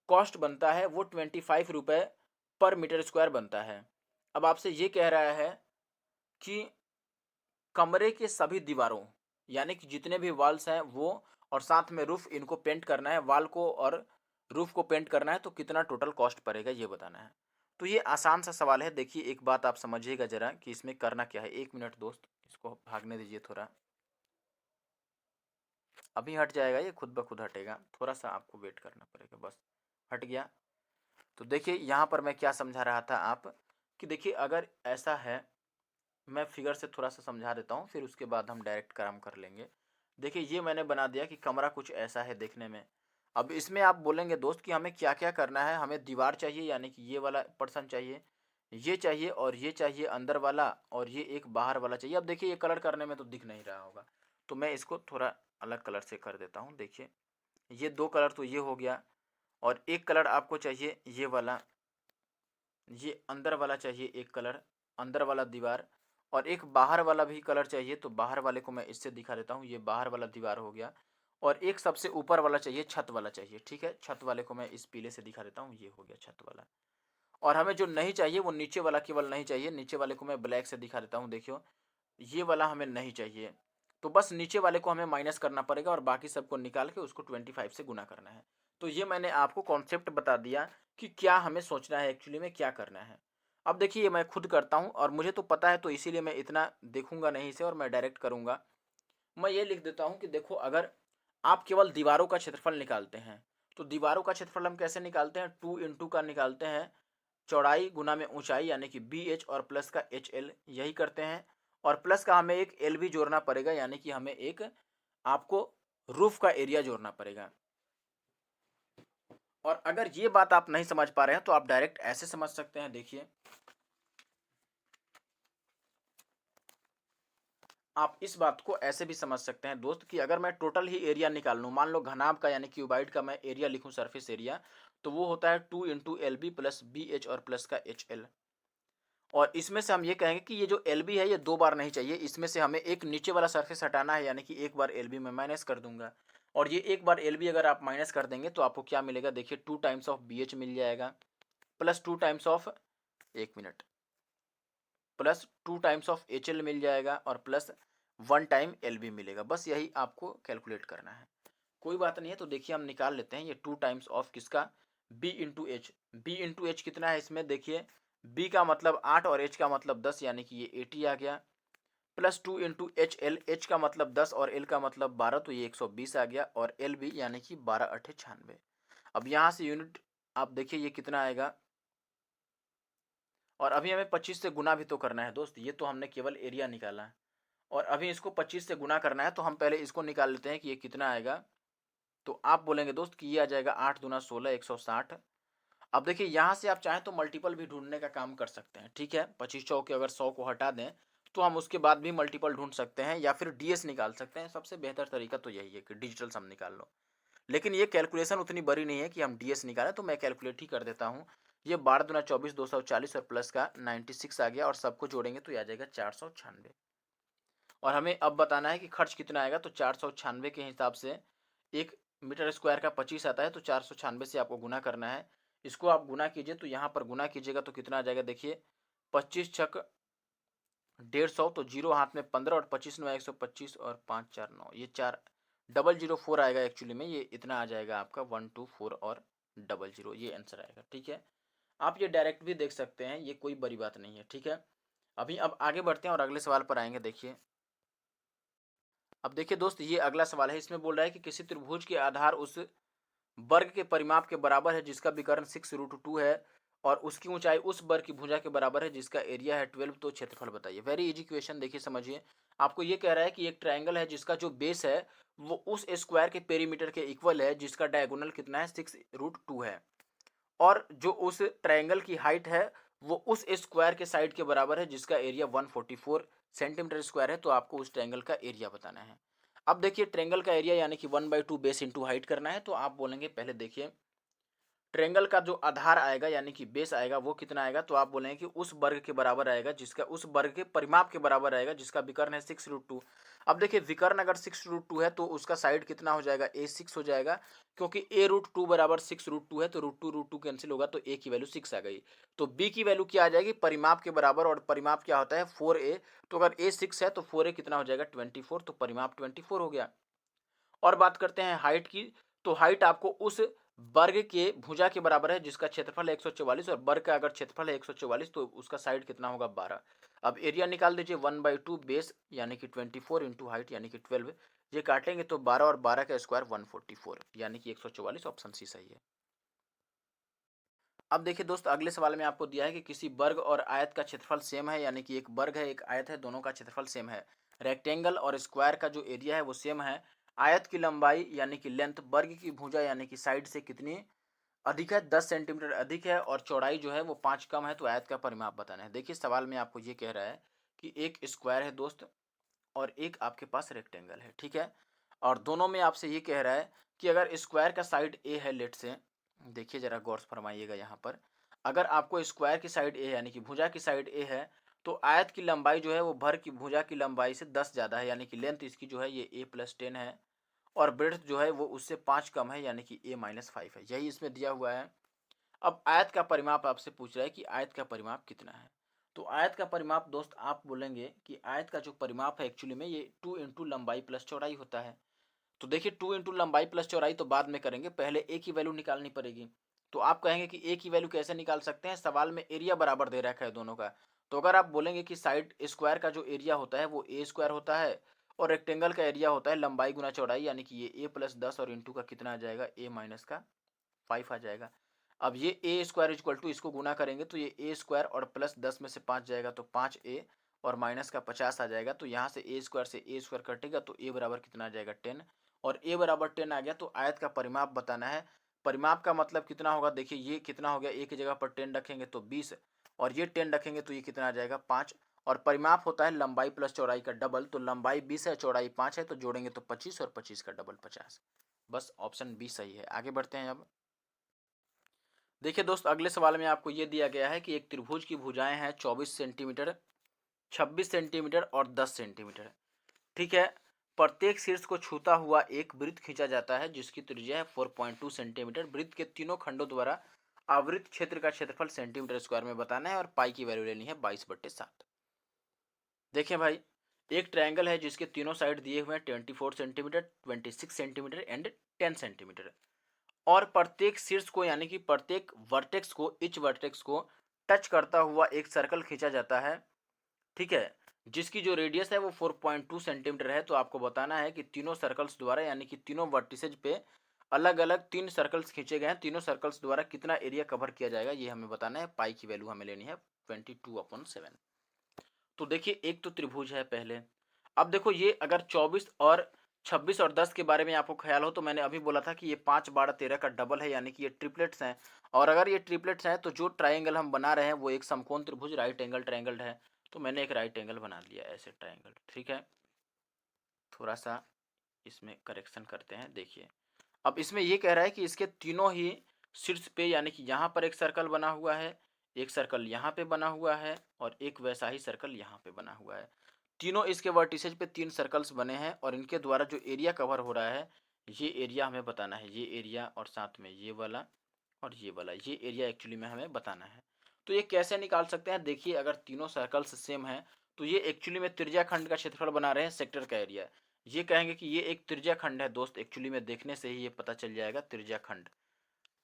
कॉस्ट बनता है वो 25 रुपये पर मीटर स्क्वायर बनता है। अब आपसे ये कह रहा है कि कमरे के सभी दीवारों यानी कि जितने भी वॉल्स हैं वो, और साथ में रूफ, इनको पेंट करना है, वॉल को और रूफ को पेंट करना है, तो कितना टोटल कॉस्ट पड़ेगा ये बताना है। तो ये आसान सा सवाल है। देखिए एक बात आप समझिएगा जरा कि इसमें करना क्या है। 1 मिनट दोस्त, इसको भागने दीजिए थोड़ा, अभी हट जाएगा, ये खुद ब खुद हटेगा, थोड़ा सा आपको वेट करना पड़ेगा। बस हट गया। तो देखिए यहाँ पर मैं क्या समझा रहा था आप, कि देखिए अगर ऐसा है, मैं फिगर से थोड़ा सा समझा देता हूँ, फिर उसके बाद हम डायरेक्ट काम कर लेंगे। देखिए ये मैंने बना दिया कि कमरा कुछ ऐसा है देखने में। अब इसमें आप बोलेंगे दोस्त कि हमें क्या क्या करना है। हमें दीवार चाहिए यानी कि ये वाला पर्सन चाहिए, ये चाहिए, और ये चाहिए अंदर वाला, और ये एक बाहर वाला चाहिए। अब देखिए ये कलर करने में तो दिख नहीं रहा होगा, तो मैं इसको थोड़ा अलग कलर से कर देता हूँ। देखिए ये 2 कलर तो ये हो गया, और एक कलर आपको चाहिए ये वाला, ये अंदर वाला चाहिए एक कलर, अंदर वाला दीवार, और एक बाहर वाला भी कलर चाहिए। तो बाहर वाले को मैं इससे दिखा देता हूँ, ये बाहर वाला दीवार हो गया। और एक सबसे ऊपर वाला चाहिए, छत वाला चाहिए। ठीक है, छत वाले को मैं इस पीले से दिखा देता हूँ, ये हो गया छत वाला। और हमें जो नहीं चाहिए वो नीचे वाला केवल नहीं चाहिए, नीचे वाले को मैं ब्लैक से दिखा देता हूँ। देखियो ये वाला हमें नहीं चाहिए, तो बस नीचे वाले को हमें माइनस करना पड़ेगा, और बाकी सबको निकाल के उसको 25 से गुना करना है। तो ये मैंने आपको कॉन्सेप्ट बता दिया कि क्या हमें सोचना है, एक्चुअली में क्या करना है। अब देखिए मैं खुद करता हूँ और मुझे तो पता है, तो इसीलिए मैं इतना देखूंगा नहीं इसे, और मैं डायरेक्ट करूंगा। मैं ये लिख देता हूँ कि देखो अगर आप केवल दीवारों का क्षेत्रफल निकालते हैं, तो दीवारों का क्षेत्रफल हम कैसे निकालते हैं, 2 × का निकालते हैं, चौड़ाई गुना में ऊंचाई यानी कि BH और प्लस का HL, यही करते हैं। और प्लस का हमें एक L भी जोड़ना पड़ेगा, यानी कि हमें एक आपको रूफ का एरिया जोड़ना पड़ेगा। और अगर ये बात आप नहीं समझ पा रहे हैं तो आप डायरेक्ट ऐसे समझ सकते हैं। देखिए आप इस बात को ऐसे भी समझ सकते हैं दोस्त, कि अगर मैं टोटल ही एरिया निकाल लूँ, मान लो घनाभ का यानी क्यूबाइड का मैं एरिया लिखूँ, सरफेस एरिया, तो वो होता है 2 × LB प्लस BH और प्लस का HL। और इसमें से हम ये कहेंगे कि ये जो LB है ये 2 बार नहीं चाहिए, इसमें से हमें एक नीचे वाला सरफेस हटाना है, यानी कि एक बार LB में माइनस कर दूंगा। और ये एक बार LB अगर आप माइनस कर देंगे तो आपको क्या मिलेगा, देखिए 2 टाइम्स ऑफ BH मिल जाएगा, plus 2 times of, 1 minute, plus 2 times of H L मिल जाएगा और प्लस 1 टाइम एल बी मिलेगा। बस यही आपको कैलकुलेट करना है, कोई बात नहीं है। तो देखिए हम निकाल लेते हैं ये 2 टाइम्स ऑफ किसका, b into h. B into h कितना है इसमें, देखिए बी का मतलब 8 और एच का मतलब 10, यानी कि ये 80 आ गया। Plus 2 into H L, H का मतलब 10 और एल का मतलब 12, तो ये 120 आ गया। और एल बी यानी कि 12 अठे 96। अब यहाँ से यूनिट आप देखिए ये कितना आएगा, और अभी हमें 25 से गुना भी तो करना है दोस्त, ये तो हमने केवल एरिया निकाला है और अभी इसको 25 से गुना करना है, तो हम पहले इसको निकाल लेते हैं कि ये कितना आएगा। तो आप बोलेंगे दोस्त कि ये आ जाएगा 8 दूना 16 160। अब देखिए यहाँ से आप चाहें तो मल्टीपल भी ढूंढने का काम कर सकते हैं, ठीक है। 25 चौक के अगर 100 को हटा दें तो हम उसके बाद भी मल्टीपल ढूंढ सकते हैं या फिर डीएस निकाल सकते हैं। सबसे बेहतर तरीका तो यही है कि डिजिटल सम निकाल लो, लेकिन ये कैलकुलेशन उतनी बड़ी नहीं है कि हम डीएस निकालें, तो मैं कैलकुलेट ही कर देता हूँ। ये 12 दूना 24 240 और प्लस का 96 आ गया, और सबको जोड़ेंगे तो ये आ जाएगा 496। और हमें अब बताना है कि खर्च कितना आएगा, तो 496 के हिसाब से 1 मीटर स्क्वायर का 25 आता है, तो 496 से आपको गुना करना है। इसको आप गुना कीजिए, तो यहाँ पर गुना कीजिएगा तो कितना आ जाएगा, देखिए 25 छक 150, तो जीरो हाथ में 15 और 25 9 125 और 5 4 9, ये 4004 आएगा। एक्चुअली में ये इतना आ जाएगा आपका 124 और 00, ये आंसर आएगा, ठीक है। आप ये डायरेक्ट भी देख सकते हैं, ये कोई बड़ी बात नहीं है, ठीक है। अभी अब आगे बढ़ते हैं और अगले सवाल पर आएंगे। देखिए अब देखिए दोस्त, ये अगला सवाल है, इसमें बोल रहा है कि किसी त्रिभुज के आधार उस वर्ग के परिमाप के बराबर है जिसका विकर्ण 6√2 है, और उसकी ऊंचाई उस वर्ग की भुजा के बराबर है जिसका एरिया है 12, तो क्षेत्रफल बताइए। वेरी इजी क्वेश्चन, देखिए समझिए। आपको ये कह रहा है कि एक ट्रायंगल है जिसका जो बेस है वो उस स्क्वायर के पेरीमीटर के इक्वल है जिसका डायगोनल कितना है, 6√2 है, और जो उस ट्रायंगल की हाइट है वो उस स्क्वायर के साइड के बराबर है जिसका एरिया 144 सेंटीमीटर स्क्वायर है। तो आपको उस ट्रायंगल का एरिया बताना है। अब देखिए ट्रायंगल का एरिया यानी कि 1/2 बेस इंटू हाइट करना है, तो आप बोलेंगे पहले देखिए ट्रायंगल का जो आधार आएगा यानी कि बेस आएगा वो कितना आएगा, तो आप बोलेंगे कि उस वर्ग के बराबर आएगा जिसका, उस वर्ग के परिमाप के बराबर आएगा जिसका विकर्ण है 6√2। अब देखिए विकर्ण अगर 6√2 है तो उसका साइड कितना हो जाएगा, a6 हो जाएगा, क्योंकि a√2 बराबर 6√2 है, तो √2 कैंसिल होगा तो a की वैल्यू 6 आ गई। तो b की वैल्यू क्या आ जाएगी, परिमाप के बराबर, और परिमाप क्या होता है 4a, तो अगर a 6 है तो 4a कितना हो जाएगा 24, तो परिमाप 24 हो गया। और बात करते हैं हाइट की, तो हाइट आपको उस वर्ग के भुजा के बराबर है जिसका क्षेत्रफल है 144, और वर्ग का अगर क्षेत्रफल है 144 तो उसका साइड कितना होगा 12। अब एरिया निकाल दीजिए, 1/2 बेस यानी कि 24 इंटू हाइट यानी कि 12, ये काटेंगे तो 12 और 12 का स्क्वायर 144 यानी कि 144, ऑप्शन सी सही है। अब देखिए दोस्त अगले सवाल में आपको दिया है कि किसी वर्ग और आयत का क्षेत्रफल सेम है, यानी कि एक वर्ग है एक आयत है, दोनों का क्षेत्रफल सेम है। रेक्टेंगल और स्क्वायर का जो एरिया है वो सेम है। आयत की लंबाई यानी कि लेंथ वर्ग की भुजा यानी कि साइड से कितनी अधिक है, 10 सेंटीमीटर अधिक है, और चौड़ाई जो है वो 5 कम है, तो आयत का परिमाप बताना है। देखिए सवाल में आपको ये कह रहा है कि एक स्क्वायर है दोस्त और एक आपके पास रेक्टेंगल है, ठीक है। और दोनों में आपसे ये कह रहा है कि अगर स्क्वायर का साइड ए है, लेट से देखिए जरा गौर से फरमाइएगा यहाँ पर, अगर आपको स्क्वायर की साइड ए यानी कि भुजा की साइड ए है, तो आयत की लंबाई जो है वो भर की भुजा की लंबाई से 10 ज़्यादा है, यानी कि लेंथ इसकी जो है ये a+10 है, और ब्रेड्थ जो है वो उससे 5 कम है यानी कि a-5 है, यही इसमें दिया हुआ है। अब आयत का परिमाप आपसे पूछ रहा है कि आयत का परिमाप कितना है। तो आयत का परिमाप दोस्त आप बोलेंगे कि आयत का जो परिमाप है एक्चुअली में ये 2 इंटू लंबाई प्लस चौड़ाई होता है। तो देखिए 2 इंटू लंबाई प्लस चौड़ाई तो बाद में करेंगे, पहले ए की वैल्यू निकालनी पड़ेगी। तो आप कहेंगे कि ए की वैल्यू कैसे निकाल सकते हैं, सवाल में एरिया बराबर दे रखा है दोनों का। तो अगर आप बोलेंगे कि साइड स्क्वायर का जो एरिया होता है वो ए स्क्वायर होता है, और रेक्टेंगल का एरिया होता है लंबाई गुना चौड़ाई, यानी कि ये a+10 और इंटू का कितना आ जाएगा a-5 आ जाएगा। अब ये ए स्क्वायर इक्वल टू इसको गुना करेंगे तो ये ए स्क्वायर और प्लस 10 में से 5 जाएगा तो 5a, और माइनस का 50 आ जाएगा, तो यहाँ से ए स्क्वायर कटेगा तो ए बराबर कितना आ जाएगा 10, और ए बराबर 10 आ गया। तो आयत का परिमाप बताना है। परिमाप का मतलब कितना होगा, देखिए ये कितना हो गया, ए की जगह पर 10 रखेंगे तो 20, और ये 10 रखेंगे तो ये कितना आ जाएगा 5, और परिमाप होता है लंबाई प्लस चौड़ाई का डबल, तो लंबाई 20 है चौड़ाई 5 है, तो जोड़ेंगे तो 25 और 25 का डबल 50। बस ऑप्शन बी सही है। आगे बढ़ते हैं अब। देखिए दोस्त अगले सवाल में आपको ये दिया गया है कि एक त्रिभुज की भुजाएं हैं 24 सेंटीमीटर, 26 सेंटीमीटर और 10 सेंटीमीटर, ठीक है। प्रत्येक शीर्ष को छूता हुआ एक वृत्त खींचा जाता है जिसकी त्रिज्या है 4.2 सेंटीमीटर। वृत्त के तीनों खंडों द्वारा आवृत क्षेत्र का क्षेत्रफल सेंटीमीटर स्क्वायर में बताना है, और पाई की वैल्यू लेनी है 22/7। देखें भाई, एक ट्रायंगल है जिसके तीनों साइड दिए हुए हैं 24 सेंटीमीटर, 26 सेंटीमीटर एंड 10 सेंटीमीटर, और प्रत्येक शीर्ष को यानी कि प्रत्येक वर्टेक्स को, इच वर्टेक्स को टच करता हुआ एक सर्कल खींचा जाता है, ठीक है, जिसकी जो रेडियस है वो 4.2 सेंटीमीटर है। तो आपको बताना है कि तीनों सर्कल्स द्वारा यानी कि तीनों वर्टिसेज पे अलग अलग 3 सर्कल्स खींचे गए हैं, तीनों सर्कल्स द्वारा कितना एरिया कवर किया जाएगा ये हमें बताना है। पाई की वैल्यू हमें लेनी है 22/7। तो देखिए एक तो त्रिभुज है पहले। अब देखो ये अगर 24 और 26 और 10 के बारे में आपको ख्याल हो तो मैंने अभी बोला था कि ये 5 12 13 का डबल है, यानी कि ये ट्रिपलेट्स हैं। और अगर ये ट्रिपलेट्स हैं तो जो ट्राइंगल हम बना रहे हैं वो एक समकोण त्रिभुज राइट एंगल ट्राइंगल है। तो मैंने एक राइट एंगल बना लिया ऐसे ट्राइंगल, ठीक है। थोड़ा सा इसमें करेक्शन करते हैं। देखिए अब इसमें ये कह रहा है कि इसके तीनों ही शीर्ष पे यानी कि यहाँ पर एक सर्कल बना हुआ है, एक सर्कल यहाँ पे बना हुआ है और एक वैसा ही सर्कल यहाँ पे बना हुआ है। तीनों इसके वर्टिसेज पे 3 सर्कल्स बने हैं और इनके द्वारा जो एरिया कवर हो रहा है ये एरिया हमें बताना है। ये एरिया और साथ में ये वाला और ये वाला, ये एरिया एक्चुअली में हमें बताना है। तो ये कैसे निकाल सकते हैं? देखिए अगर तीनों सर्कल्स सेम हैं तो ये एक्चुअली में त्रिज्या खंड का क्षेत्रफल बना रहे हैं, सेक्टर का एरिया। ये कहेंगे कि ये एक त्रिज्या खंड है दोस्त, एक्चुअली में देखने से ही ये पता चल जाएगा त्रिज्या खंड,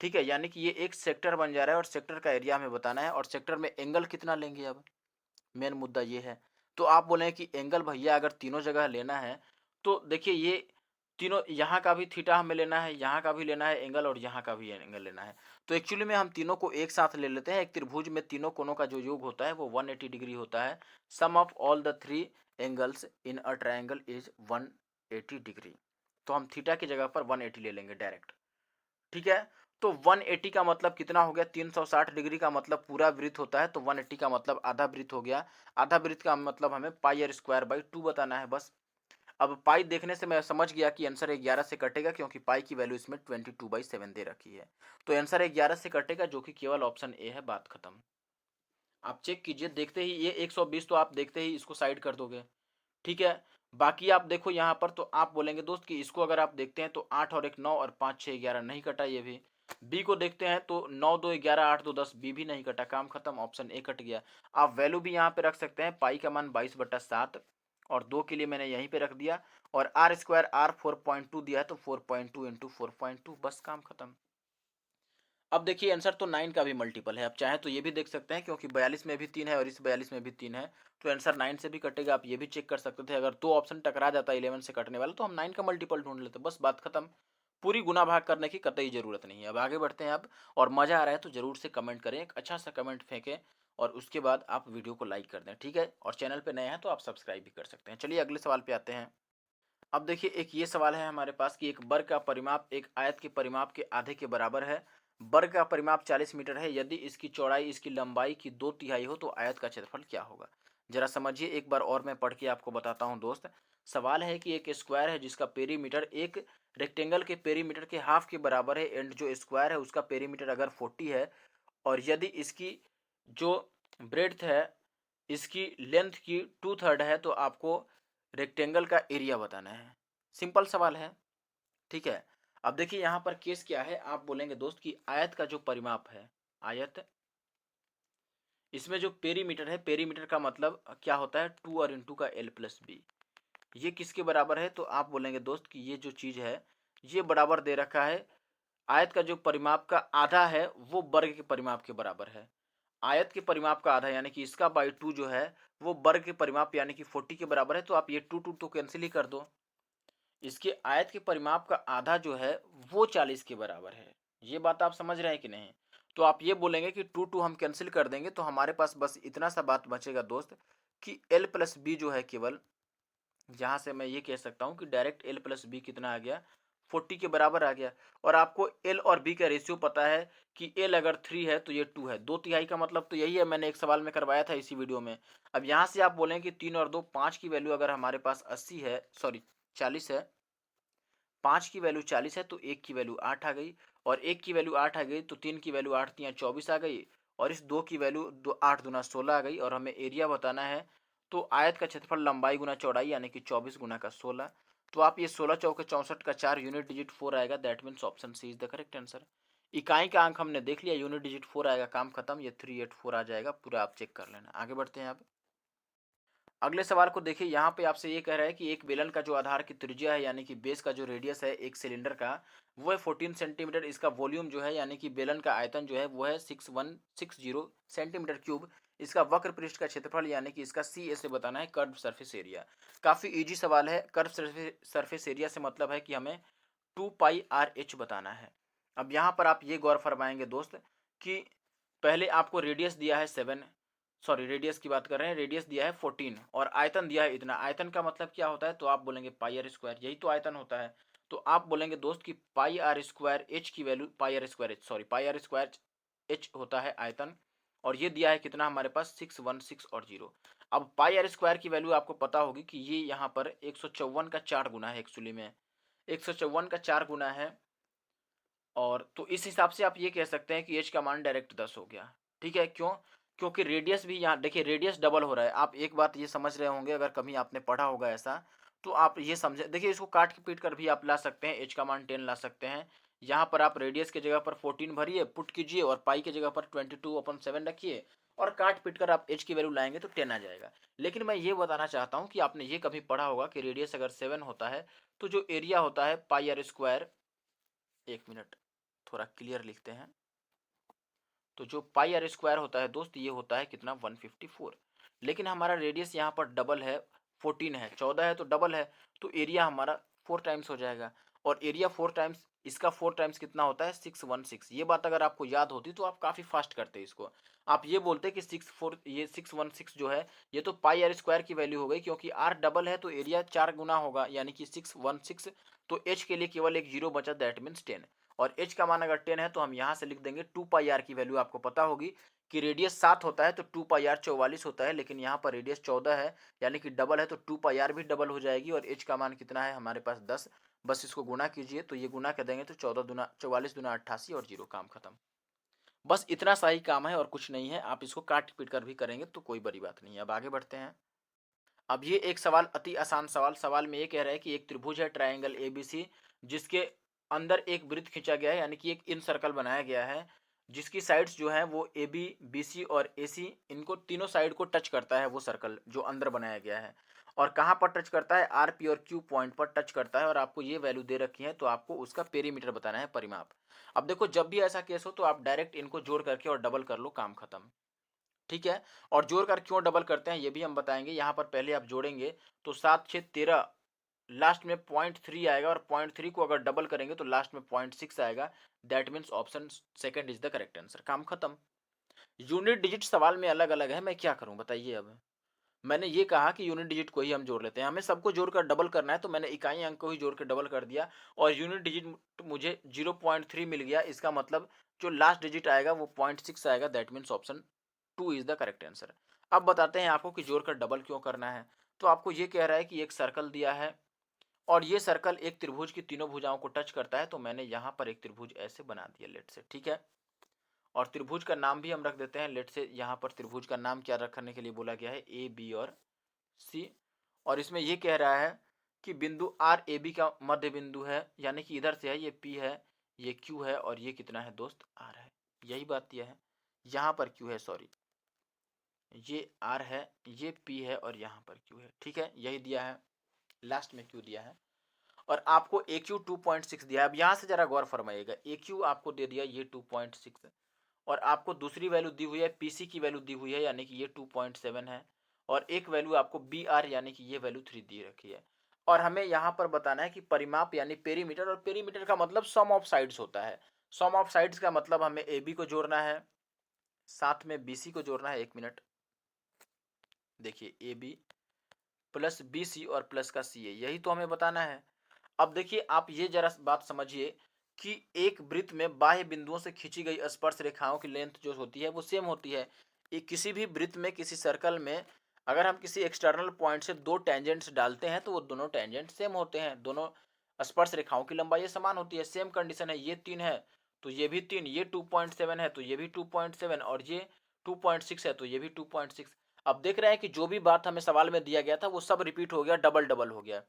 ठीक है। यानी कि ये एक सेक्टर बन जा रहा है और सेक्टर का एरिया हमें बताना है और सेक्टर में एंगल कितना लेंगे, अब मेन मुद्दा ये है। तो आप बोले कि एंगल भैया अगर तीनों जगह लेना है तो देखिए ये तीनों, यहाँ का भी थीटा हमें लेना है, यहाँ का भी लेना है एंगल और यहाँ का भी एंगल लेना है। तो एक्चुअली में हम तीनों को एक साथ ले लेते हैं। एक त्रिभुज में तीनों कोनों का जो योग होता है वो 180 डिग्री होता है। Sum of all the 3 angles in a triangle is 180 degree. तो हम थीटा की जगह पर 180 ले लेंगे डायरेक्ट, ठीक है। तो 180 का मतलब कितना हो गया? 360 डिग्री का मतलब पूरा वृत्त होता है, तो 180 का मतलब आधा वृत्त हो गया। आधा वृत्त का मतलब हमें पाई आर स्क्वायर बाई 2 बताना है बस। अब पाई देखने से मैं समझ गया कि आंसर 11 से कटेगा, क्योंकि पाई की वैल्यू इसमें 22/7 दे रखी है। तो आंसर 11 से कटेगा, जो कि केवल ऑप्शन ए है। बात खत्म। आप चेक कीजिए, देखते ही ये 120 तो आप देखते ही इसको साइड कर दोगे, ठीक है। बाकी आप देखो यहाँ पर, तो आप बोलेंगे दोस्त कि इसको अगर आप देखते हैं तो 8 और 1 9 और 5 6 11 नहीं कटा ये भी। बी को देखते हैं तो 9 2 11 8 2 10, बी भी नहीं कटा, काम खत्म, ऑप्शन ए कट गया। आप वैल्यू भी यहाँ पे रख सकते हैं, पाई का मान 22/7 और 2 के लिए मैंने यहीं पे रख दिया, और आर स्क्वायर आर 4.2 दिया है तो 4.2 इंटू 4.2, बस काम खत्म। अब देखिए आंसर तो 9 का भी मल्टीपल है, आप चाहें तो ये भी देख सकते हैं, क्योंकि 42 में भी 3 है और इस 42 में भी 3 है, तो आंसर 9 से भी कटेगा। आप ये भी चेक कर सकते थे, अगर 2 ऑप्शन टकरा जाता 11 से कटने वाला तो हम 9 का मल्टीपल ढूंढ लेते, बस बात खत्म। पूरी गुना भाग करने की कतई जरूरत नहीं है। अब आगे बढ़ते हैं अब, और मजा आ रहा है तो जरूर से कमेंट करें, एक अच्छा सा कमेंट फेंकें और उसके बाद आप वीडियो को लाइक कर दें, ठीक है। और चैनल पे नए हैं तो आप सब्सक्राइब भी कर सकते हैं। चलिए अगले सवाल पे आते हैं। अब देखिए एक ये सवाल है हमारे पास कि एक वर्ग का परिमाप एक आयत के परिमाप के आधे के बराबर है। वर्ग का परिमाप 40 मीटर है। यदि इसकी चौड़ाई इसकी लंबाई की 2/3 हो तो आयत का क्षेत्रफल क्या होगा? जरा समझिए एक बार और मैं पढ़ के आपको बताता हूँ दोस्त। सवाल है कि एक स्क्वायर है जिसका पेरीमीटर एक रेक्टेंगल के पेरीमीटर के हाफ के बराबर है, एंड जो स्क्वायर है उसका पेरीमीटर अगर 40 है, और यदि इसकी जो ब्रेड्थ है इसकी लेंथ की 2/3 है, तो आपको रेक्टेंगल का एरिया बताना है। सिंपल सवाल है, ठीक है। अब देखिए यहाँ पर केस क्या है, आप बोलेंगे दोस्त कि आयत का जो परिमाप है, आयत, इसमें जो पेरीमीटर है, पेरीमीटर का मतलब क्या होता है? 2 और इंटू का एल प्लस बी। ये किसके बराबर है? तो आप बोलेंगे दोस्त कि ये जो चीज़ है ये बराबर दे रखा है, आयत का जो परिमाप का आधा है वो वर्ग के परिमाप के बराबर है। आयत के परिमाप का आधा यानी कि इसका बाई 2 जो है वो वर्ग के परिमाप यानी कि 40 के बराबर है, तो आप ये 2 2 तो कैंसिल ही कर दो। इसके आयत के परिमाप का आधा जो है वो 40 के बराबर है। ये बात आप समझ रहे हैं कि नहीं? तो आप ये बोलेंगे कि 2 2 हम कैंसिल कर देंगे, तो हमारे पास बस इतना सा बात बचेगा दोस्त कि एल प्लस बी जो है केवल, जहाँ से मैं ये कह सकता हूँ कि डायरेक्ट एल प्लस बी कितना आ गया? 40 के बराबर आ गया। और आपको एल और बी का रेशियो पता है कि एल अगर 3 है तो ये 2 है। 2/3 का मतलब तो यही है, मैंने एक सवाल में करवाया था इसी वीडियो में। अब यहाँ से आप बोलें कि 3 और 2 5 की वैल्यू अगर हमारे पास 80 है, सॉरी 40 है, 5 की वैल्यू 40 है तो 1 की वैल्यू 8 आ गई, और 1 की वैल्यू 8 आ गई तो 3 की वैल्यू 8 3 24 आ गई, और इस 2 की वैल्यू 8 दूना 16 आ गई, और हमें एरिया बताना है। तो आयत का क्षेत्रफल लंबाई गुना चौड़ाई यानी कि 24 गुना का 16। तो आप ये 16 चौके 64 का 4 यूनिट डिजिट 4 आएगा, that means option C is the correct answer. इकाई का अंक हमने देख लिया, यूनिट डिजिट 4 आएगा, काम खत्म, ये 384 आ जाएगा पूरा, आप चेक कर लेना। आगे बढ़ते हैं अब। अगले सवाल को देखिए, यहाँ पे आपसे ये कह रहा है कि एक बेलन का जो आधार की त्रिज्या है यानी कि बेस का जो रेडियस है एक सिलेंडर का, वो है 14 सेंटीमीटर। इसका वॉल्यूम जो है यानी कि बेलन का आयतन जो है वो है 6160 सेंटीमीटर क्यूब। इसका वक्र पृष्ठ का क्षेत्रफल यानी कि इसका सी से बताना है, कर्व सरफेस एरिया। काफ़ी इजी सवाल है। कर्व सरफेस एरिया से मतलब है कि हमें 2πr/h बताना है। अब यहाँ पर आप ये गौर फरमाएंगे दोस्त कि पहले आपको रेडियस दिया है 7, सॉरी रेडियस की बात कर रहे हैं, रेडियस दिया है 14 और आयतन दिया है इतना। आयतन का मतलब क्या होता है, तो आप बोलेंगे पाई आर स्क्वायर, यही तो आयतन होता है। तो आप बोलेंगे दोस्त कि पाई आर स्क्वायर एच की value, pi r square h, sorry pi r square h होता है आयतन, और ये दिया है कितना हमारे पास 616 और 0। अब पाई आर स्क्वायर की वैल्यू आपको पता होगी कि ये यहाँ पर 154 का 4 गुना है, एक्चुअली में 154 का 4 गुना है। और तो इस हिसाब से आप ये कह सकते हैं कि एच का मान डायरेक्ट 10 हो गया। ठीक है, क्यों? क्योंकि रेडियस भी यहाँ देखिए, रेडियस डबल हो रहा है। आप एक बात ये समझ रहे होंगे, अगर कभी आपने पढ़ा होगा ऐसा, तो आप ये समझे, देखिए इसको काट के पीट कर भी आप ला सकते हैं, एच का मान 10 ला सकते हैं। यहाँ पर आप रेडियस की जगह पर 14 भरिए, पुट कीजिए, और पाई की जगह पर 22/7 रखिए, और काट पीट कर आप एच की वैल्यू लाएंगे तो 10 आ जाएगा। लेकिन मैं ये बताना चाहता हूँ कि आपने ये कभी पढ़ा होगा कि रेडियस अगर 7 होता है तो जो एरिया होता है पाई आर स्क्वायर, एक मिनट थोड़ा क्लियर लिखते हैं, तो जो पाई आर स्क्वायर होता है दोस्त, ये होता है कितना 154। लेकिन हमारा रेडियस यहाँ पर डबल है, 14 है, 14 है तो डबल है, तो एरिया हमारा 4 टाइम्स हो जाएगा। और एरिया 4 टाइम्स, इसका 4 टाइम्स कितना होता है 616। ये बात अगर आपको याद होती तो आप काफ़ी फास्ट करते इसको। आप ये बोलते कि 64, ये 616 जो है ये तो पाई आर स्क्वायर की वैल्यू हो गई, क्योंकि आर डबल है तो एरिया 4 गुना होगा यानी कि 616। तो एच के लिए केवल एक जीरो बचा, दैट मीन्स 10। और h का मान अगर 10 है तो हम यहाँ से लिख देंगे 2πr की वैल्यू आपको पता होगी कि रेडियस 7 होता है तो 2πr 44 होता है, लेकिन यहाँ पर रेडियस 14 है यानी कि डबल है, तो 2πr भी डबल हो जाएगी। और h का मान कितना है हमारे पास 10, बस इसको गुना कीजिए, तो ये गुना कर देंगे तो 14 दूना 44 दूना 88 और 0, काम खत्म। बस इतना सा ही काम है और कुछ नहीं है। आप इसको काट पीट कर भी करेंगे तो कोई बड़ी बात नहीं है। अब आगे बढ़ते हैं। अब ये एक सवाल अति आसान सवाल, सवाल में ये कह रहा है कि एक त्रिभुज है ट्रायंगल एबीसी, जिसके अंदर एक वृत्त खींचा गया है यानी कि एक इन सर्कल बनाया गया है, जिसकी साइड्स जो है वो ए बी बी सी और ए सी, इनको तीनों साइड को टच करता है वो सर्कल जो अंदर बनाया गया है। और कहाँ पर टच करता है, आर पी और क्यू पॉइंट पर टच करता है, और आपको ये वैल्यू दे रखी है तो आपको उसका पेरीमीटर बताना है, परिमाप। अब देखो, जब भी ऐसा केस हो तो आप डायरेक्ट इनको जोड़ करके और डबल कर लो, काम खत्म। ठीक है, और जोड़कर क्यों डबल करते हैं ये भी हम बताएंगे। यहाँ पर पहले आप जोड़ेंगे तो 7 6 13, लास्ट में 0.3 आएगा, और 0.3 को अगर डबल करेंगे तो लास्ट में 0.6 आएगा। That means option second is the correct answer, काम खत्म। यूनिट डिजिट सवाल में अलग अलग है, मैं क्या करूं बताइए। अब मैंने ये कहा कि यूनिट डिजिट को ही हम जोड़ लेते हैं, हमें सबको जोड़कर डबल करना है, तो मैंने इकाई अंक को ही जोड़ कर डबल कर दिया, और यूनिट डिजिट मुझे 0.3 मिल गया। इसका मतलब जो लास्ट डिजिट आएगा वो 0.6 आएगा। That means option 2 is the correct answer. अब बताते हैं आपको कि जोड़कर डबल क्यों करना है। तो आपको ये कह रहा है कि एक सर्कल दिया है, और ये सर्कल एक त्रिभुज की तीनों भुजाओं को टच करता है, तो मैंने यहाँ पर एक त्रिभुज ऐसे बना दिया लेट से, ठीक है। और त्रिभुज का नाम भी हम रख देते हैं लेट से। यहाँ पर त्रिभुज का नाम क्या रखने के लिए बोला गया है, ए बी और सी। और इसमें ये कह रहा है कि बिंदु आर ए बी का मध्य बिंदु है, यानी कि इधर से है, ये पी है, ये क्यू है, और ये कितना है दोस्त, आर है। यही बात दिया है, यहाँ पर क्यू है, सॉरी ये आर है, ये पी है, और यहाँ पर क्यू है। ठीक है, यही दिया है, लास्ट में क्यू दिया है। और आपको ए क्यू 2.6 दिया है। अब यहाँ से जरा गौर फरमाइएगा, ए क्यू आपको दे दिया ये 2.6, और आपको दूसरी वैल्यू दी हुई है, पीसी की वैल्यू दी हुई है यानी कि ये 2.7 है, और एक वैल्यू आपको बी आर यानी कि ये वैल्यू 3 दी रखी है। और हमें यहाँ पर बताना है कि परिमाप यानी पेरीमीटर, और पेरीमीटर का मतलब सम ऑफ साइड्स होता है। सम ऑफ साइड्स का मतलब हमें ए बी को जोड़ना है, साथ में बी सी को जोड़ना है। एक मिनट देखिए, a b plus b c और प्लस का सी ए, यही तो हमें बताना है। अब देखिए, आप ये जरा बात समझिए कि एक वृत्त में बाह्य बिंदुओं से खींची गई स्पर्श रेखाओं की लेंथ जो होती है वो सेम होती है। किसी भी वृत्त में, किसी सर्कल में, अगर हम किसी एक्सटर्नल पॉइंट से दो टेंजेंट्स डालते हैं तो वो दोनों टेंजेंट सेम होते हैं, दोनों स्पर्श रेखाओं की लंबाई समान होती है। सेम कंडीशन है, ये 3 है तो ये भी 3, ये 2.7 है तो ये भी 2.7, और ये 2.6 है तो ये भी 2.6। अब देख रहे हैं कि जो भी बात हमें सवाल में दिया गया था वो सब रिपीट हो गया, डबल डबल हो गया।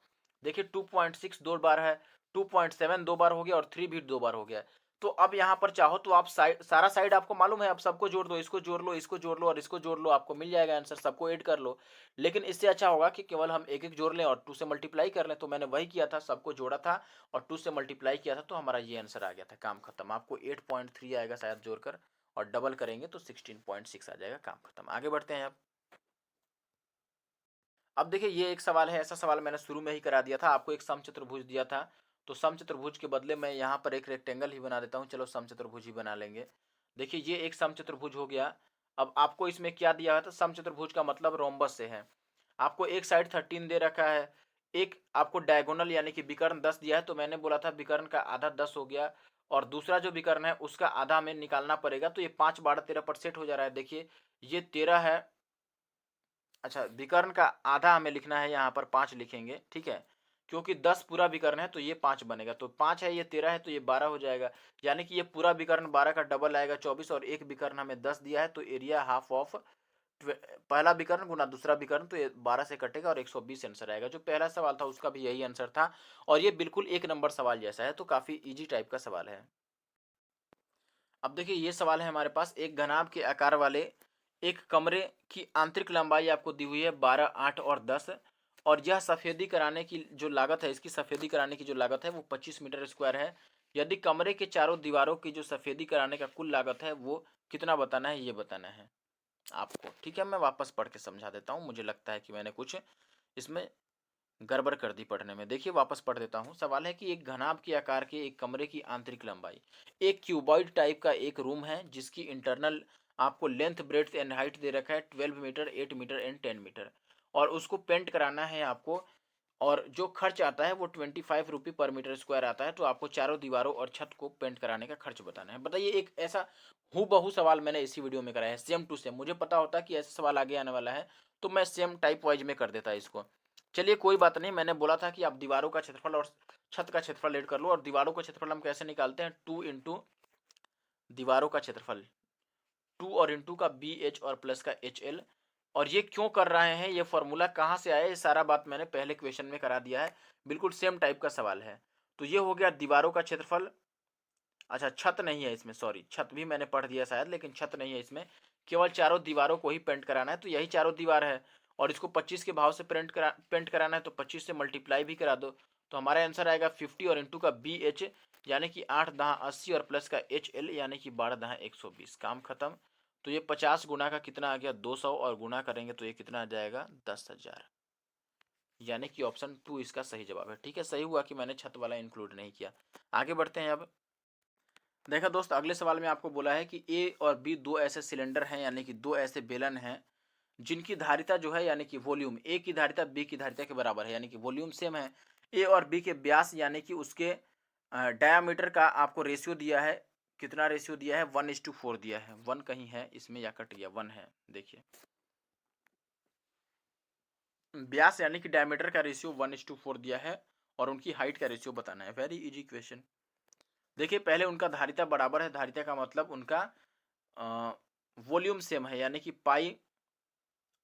देखिए 2.6 दो बार है, 2.7 दो बार हो गया, और 3 भी दो बार हो गया। तो अब यहाँ पर चाहो तो आप सारा साइड आपको मालूम है, अब सबको जोड़ दो, इसको जोड़ लो, इसको जोड़ लो और इसको जोड़ लो, आपको मिल जाएगा आंसर, सबको ऐड कर लो। लेकिन इससे अच्छा होगा कि केवल हम एक एक जोड़ लें और 2 से मल्टीप्लाई कर लें। तो मैंने वही किया था, सबको जोड़ा था और 2 से मल्टीप्लाई किया था, तो हमारा ये आंसर आ गया था, काम खत्म। आपको 8.3 आएगा शायद जोड़कर, और डबल करेंगे तो 16.6 आ जाएगा, काम खत्म। आगे बढ़ते हैं अब देखिए ये एक सवाल है, ऐसा सवाल मैंने शुरू में ही करा दिया था, आपको एक समचतुर्भुज दिया था, तो समचतुर्भुज के बदले मैं यहाँ पर एक रेक्टेंगल ही बना देता हूँ। चलो समचतुर्भुज ही बना लेंगे। देखिए ये एक समचतुर्भुज हो गया। अब आपको इसमें क्या दिया है, तो समचतुर्भुज का मतलब रोम्बस से है। आपको एक साइड 13 दे रखा है, एक आपको डायगोनल यानी कि विकर्ण 10 दिया है, तो मैंने बोला था विकर्ण का आधा 10 हो गया, और दूसरा जो विकर्ण है उसका आधा हमें निकालना पड़ेगा। तो ये 5 12 13 पर सेट हो जा रहा है। देखिए ये 13 है, अच्छा विकर्ण का आधा हमें लिखना है, यहाँ पर 5 लिखेंगे, ठीक है, क्योंकि 10 पूरा विकर्ण है तो ये 5 बनेगा, तो 5 है, ये 13 है, तो ये 12 हो जाएगा। यानी कि ये पूरा विकर्ण 12 का डबल आएगा 24, और एक विकर्ण हमें 10 दिया है, तो एरिया हाफ ऑफ पहला विकर्ण गुना दूसरा विकर्ण, तो ये 12 से कटेगा और 120 आंसर आएगा। जो पहला सवाल था उसका भी यही आंसर था, और ये बिल्कुल एक नंबर सवाल जैसा है, तो काफी इजी टाइप का सवाल है। अब देखिए ये सवाल है हमारे पास, एक घनाभ के आकार वाले एक कमरे की आंतरिक लंबाई आपको दी हुई है 12, 8 और 10, और यह सफेदी कराने की जो लागत है, इसकी सफेदी कराने की जो लागत है वो 25 मीटर स्क्वायर है। यदि कमरे के चारों दीवारों की जो सफेदी कराने का कुल लागत है वो कितना बताना है, ये बताना है आपको। ठीक है, मैं वापस पढ़ के समझा देता हूँ, मुझे लगता है कि मैंने कुछ इसमें गड़बड़ कर दी पढ़ने में। देखिए वापस पढ़ देता हूँ। सवाल है कि एक घनाभ के आकार के एक कमरे की आंतरिक लंबाई, एक क्यूबॉइड टाइप का एक रूम है जिसकी इंटरनल आपको लेंथ ब्रेड्थ एंड हाइट दे रखा है 12 मीटर, 8 मीटर एंड 10 मीटर, और उसको पेंट कराना है आपको, और जो खर्च आता है वो 25 रुपये पर मीटर स्क्वायर आता है। तो आपको चारों दीवारों और छत को पेंट कराने का खर्च बताना है। बताइए, एक ऐसा हूबहू सवाल मैंने इसी वीडियो में कराया है, सेम टू सेम। मुझे पता होता कि ऐसा सवाल आगे आने वाला है, तो मैं सेम टाइप वाइज में कर देता इसको। चलिए कोई बात नहीं, मैंने बोला था कि आप दीवारों का क्षेत्रफल और छत का क्षेत्रफल ऐड कर लो, और दीवारों का क्षेत्रफल हम कैसे निकालते हैं, 2 इंटू दीवारों का क्षेत्रफल, 2 और इंटू का बी एच और प्लस का एच एल। और ये क्यों कर रहे हैं, ये फॉर्मूला कहाँ से आया, ये सारा बात मैंने पहले क्वेश्चन में करा दिया है, बिल्कुल सेम टाइप का सवाल है। तो ये हो गया दीवारों का क्षेत्रफल। अच्छा छत नहीं है इसमें, सॉरी, छत भी मैंने पढ़ दिया शायद, लेकिन छत नहीं है इसमें, केवल चारों दीवारों को ही पेंट कराना है, तो यही चारों दीवार है, और इसको 25 के भाव से पेंट कराना है, तो 25 से मल्टीप्लाई भी करा दो, तो हमारा आंसर आएगा 50, और इंटू का बी एच यानी कि 8 दहा 80, और प्लस का एच एल यानी कि 12 दहा 120, काम खत्म। तो ये 50 गुना का कितना आ गया, 200, और गुना करेंगे तो ये कितना आ जाएगा, 10,000, यानी कि ऑप्शन 2 इसका सही जवाब है। ठीक है, सही हुआ कि मैंने छत वाला इंक्लूड नहीं किया। आगे बढ़ते हैं अब। देखा दोस्त, अगले सवाल में आपको बोला है कि ए और बी दो ऐसे सिलेंडर हैं, यानी कि दो ऐसे बेलन हैं जिनकी धारिता जो है, यानी कि वॉल्यूम, ए की धारिता बी की धारिता के बराबर है, यानी कि वॉल्यूम सेम है। ए और बी के व्यास यानी कि उसके डायामीटर का आपको रेशियो दिया है, कितना रेशियो दिया है, 1:4 दिया है। 1 कहीं है इसमें या कट गया, 1 है, देखिए व्यास यानी कि डायमीटर का रेशियो 1:4 दिया है, और उनकी हाइट का रेशियो बताना है। Very easy question. देखिए पहले उनका धारिता बराबर है, धारिता का मतलब उनका वॉल्यूम सेम है, यानी कि पाई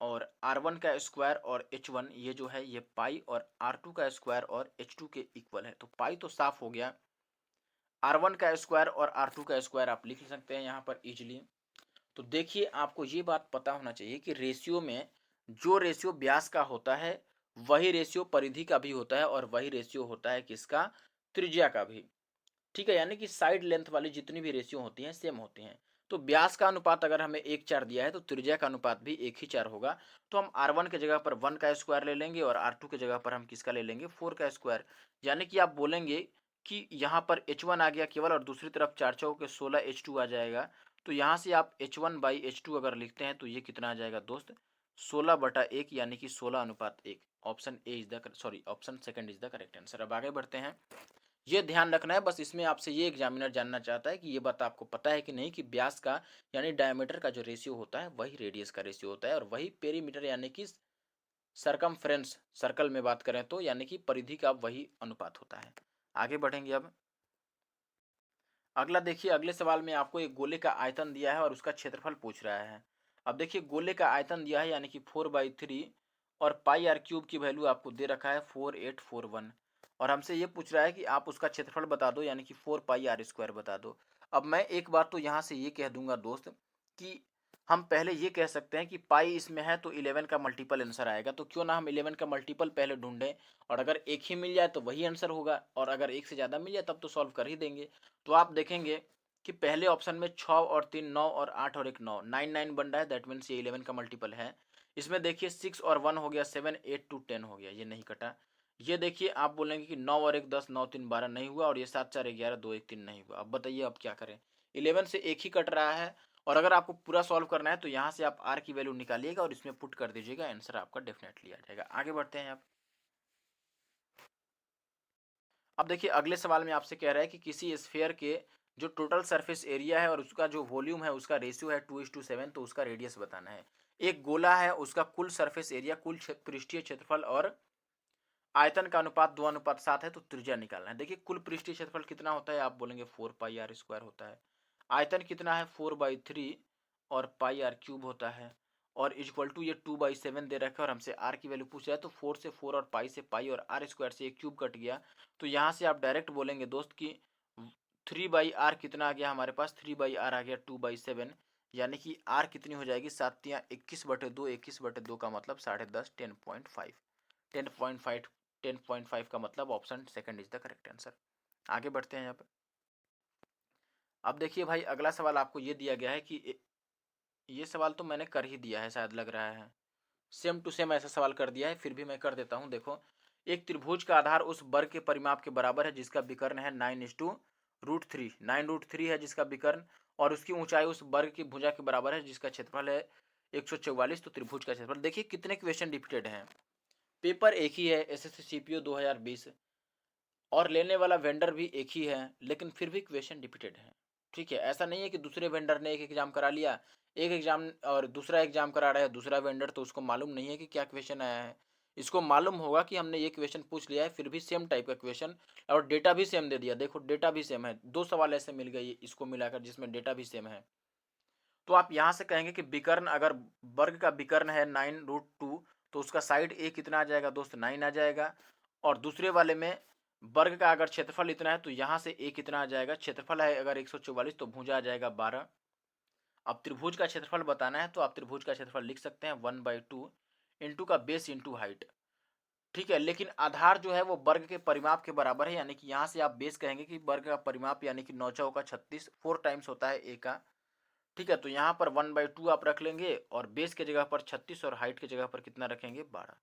और R1 का स्क्वायर और H1, ये जो है ये पाई और R2 का स्क्वायर और H2 के इक्वल है। तो पाई तो साफ हो गया, R1 का स्क्वायर और R2 का स्क्वायर आप लिख सकते हैं यहाँ पर इजीली। तो देखिए आपको ये बात पता होना चाहिए कि रेशियो में जो रेशियो व्यास का होता है वही रेशियो परिधि का भी होता है, और वही रेशियो होता है किसका, त्रिज्या का भी। ठीक है, यानी कि साइड लेंथ वाली जितनी भी रेशियो होती हैं सेम होती हैं। तो व्यास का अनुपात अगर हमें 1:4 दिया है, तो त्रिज्या का अनुपात भी 1:4 होगा। तो हम R1 के जगह पर 1 का स्क्वायर ले लेंगे, और R2 के जगह पर हम किसका ले लेंगे, 4 का स्क्वायर। यानी कि आप बोलेंगे कि यहाँ पर H1 आ गया केवल, और दूसरी तरफ 4 चौके 16 H2 आ जाएगा। तो यहाँ से आप H1/H2 अगर लिखते हैं तो ये कितना आ जाएगा दोस्त, 16/1, यानी कि 16:1। Option A is the sorry option second is the correct answer. अब आगे बढ़ते हैं। ये ध्यान रखना है बस, इसमें आपसे ये एग्जामिनर जानना चाहता है कि ये बात आपको पता है कि नहीं, कि व्यास का यानी डायमीटर का जो रेशियो होता है वही रेडियस का रेशियो होता है, और वही पेरीमीटर यानी कि सरकमफ्रेंस, सर्कल में बात करें तो, यानी कि परिधि का वही अनुपात होता है। आगे बढ़ेंगे अब। अगला देखिए, अगले सवाल में आपको एक गोले का आयतन दिया है और उसका क्षेत्रफल पूछ रहा है। अब देखिए गोले का आयतन दिया है यानी कि 4/3, और पाई आर क्यूब की वैल्यू आपको दे रखा है 4841, और हमसे ये पूछ रहा है कि आप उसका क्षेत्रफल बता दो, यानी कि 4 पाई r² बता दो। अब मैं एक बात तो यहाँ से ये कह दूंगा दोस्त कि हम पहले ये कह सकते हैं कि पाई इसमें है तो 11 का मल्टीपल आंसर आएगा, तो क्यों ना हम 11 का मल्टीपल पहले ढूंढें, और अगर एक ही मिल जाए तो वही आंसर होगा, और अगर एक से ज़्यादा मिल जाए तब तो सॉल्व कर ही देंगे। तो आप देखेंगे कि पहले ऑप्शन में 6 और 3 9 और 8 और 1 9, 9 9 बन रहा है, दैट मीन्स ये 11 का मल्टीपल है। इसमें देखिए 6 और 1 हो गया 7, 8 2 10 हो गया, ये नहीं कटा। ये देखिए आप बोलेंगे कि 9 और 1 10, 9 3 12 नहीं हुआ, और ये 7 4 11 2 1 3 नहीं हुआ। अब बताइए अब क्या करें, 11 से एक ही कट रहा है, और अगर आपको पूरा सॉल्व करना है तो यहाँ से आप आर की वैल्यू निकालिएगा और इसमें पुट कर दीजिएगा, आंसर आपका डेफिनेटली आ जाएगा। आगे बढ़ते हैं आप। अब देखिए अगले सवाल में आपसे कह रहा है कि किसी स्फीयर के जो टोटल सरफेस एरिया है और उसका जो वॉल्यूम है उसका रेशियो है 2:7, तो उसका रेडियस बताना है। एक गोला है, उसका कुल सरफेस एरिया, कुल पृष्ठीय क्षेत्रफल और आयतन का अनुपात 2:7 है, तो त्रिज्या निकालना है। देखिए कुल पृष्ठीय क्षेत्रफल कितना होता है, आप बोलेंगे 4 पाई r² होता है। आयतन कितना है 4/3 और πr³ होता है, और इक्वल टू ये 2/7 दे रखा है और हमसे r की वैल्यू पूछ रहा है, तो 4 से 4 और पाई से पाई और r² से एक क्यूब कट गया, तो यहाँ से आप डायरेक्ट बोलेंगे दोस्त कि 3/r कितना आ गया हमारे पास, 3/r आ गया 2/7, यानी कि r कितनी हो जाएगी, 7×21/2, 21/2 का मतलब 10.5, 10.5, 10.5, 10.5 का मतलब option second is the correct answer. आगे बढ़ते हैं यहाँ पे। अब देखिए भाई अगला सवाल आपको ये दिया गया है कि ये सवाल तो मैंने कर ही दिया है शायद, लग रहा है सेम टू सेम ऐसा सवाल कर दिया है, फिर भी मैं कर देता हूँ। देखो, एक त्रिभुज का आधार उस वर्ग के परिमाप के बराबर है जिसका विकर्ण है 9:√3, 9√3 है जिसका विकर्ण, और उसकी ऊंचाई उस वर्ग की भुजा के बराबर है जिसका क्षेत्रफल है 144, तो त्रिभुज का क्षेत्रफल। देखिए कितने क्वेश्चन रिपीटेड हैं, पेपर एक ही है, एसएससी सीपीओ 2020, और लेने वाला वेंडर भी एक ही है, लेकिन फिर भी क्वेश्चन रिपीटेड है। ठीक है, ऐसा नहीं है कि दूसरे वेंडर ने एक एग्जाम करा लिया, एक एग्जाम और दूसरा एग्जाम करा रहा है दूसरा वेंडर, तो उसको मालूम नहीं है कि क्या क्वेश्चन आया है। इसको मालूम होगा कि हमने ये क्वेश्चन पूछ लिया है, फिर भी सेम टाइप का क्वेश्चन, और डेटा भी सेम दे दिया। देखो डेटा भी सेम है, दो सवाल ऐसे मिल गए इसको मिलाकर जिसमें डेटा भी सेम है। तो आप यहाँ से कहेंगे कि विकर्ण, अगर वर्ग का विकर्ण है 9√2, तो उसका साइड ए कितना आ जाएगा दोस्त, 9 आ जाएगा। और दूसरे वाले में वर्ग का अगर क्षेत्रफल इतना है तो यहाँ से ए कितना आ जाएगा, क्षेत्रफल है अगर 144 तो भुजा आ जाएगा 12। अब त्रिभुज का क्षेत्रफल बताना है तो आप त्रिभुज का क्षेत्रफल लिख सकते हैं 1/2 इंटू का बेस इंटू हाइट। ठीक है, लेकिन आधार जो है वो वर्ग के परिमाप के बराबर है, यानी कि यहाँ से आप बेस कहेंगे कि वर्ग का परिमाप यानी कि 9 चौका 36, 4 टाइम्स होता है ए का। ठीक है, तो यहाँ पर 1/2 आप रख लेंगे, और बेस के जगह पर 36 और हाइट की जगह पर कितना रखेंगे 12।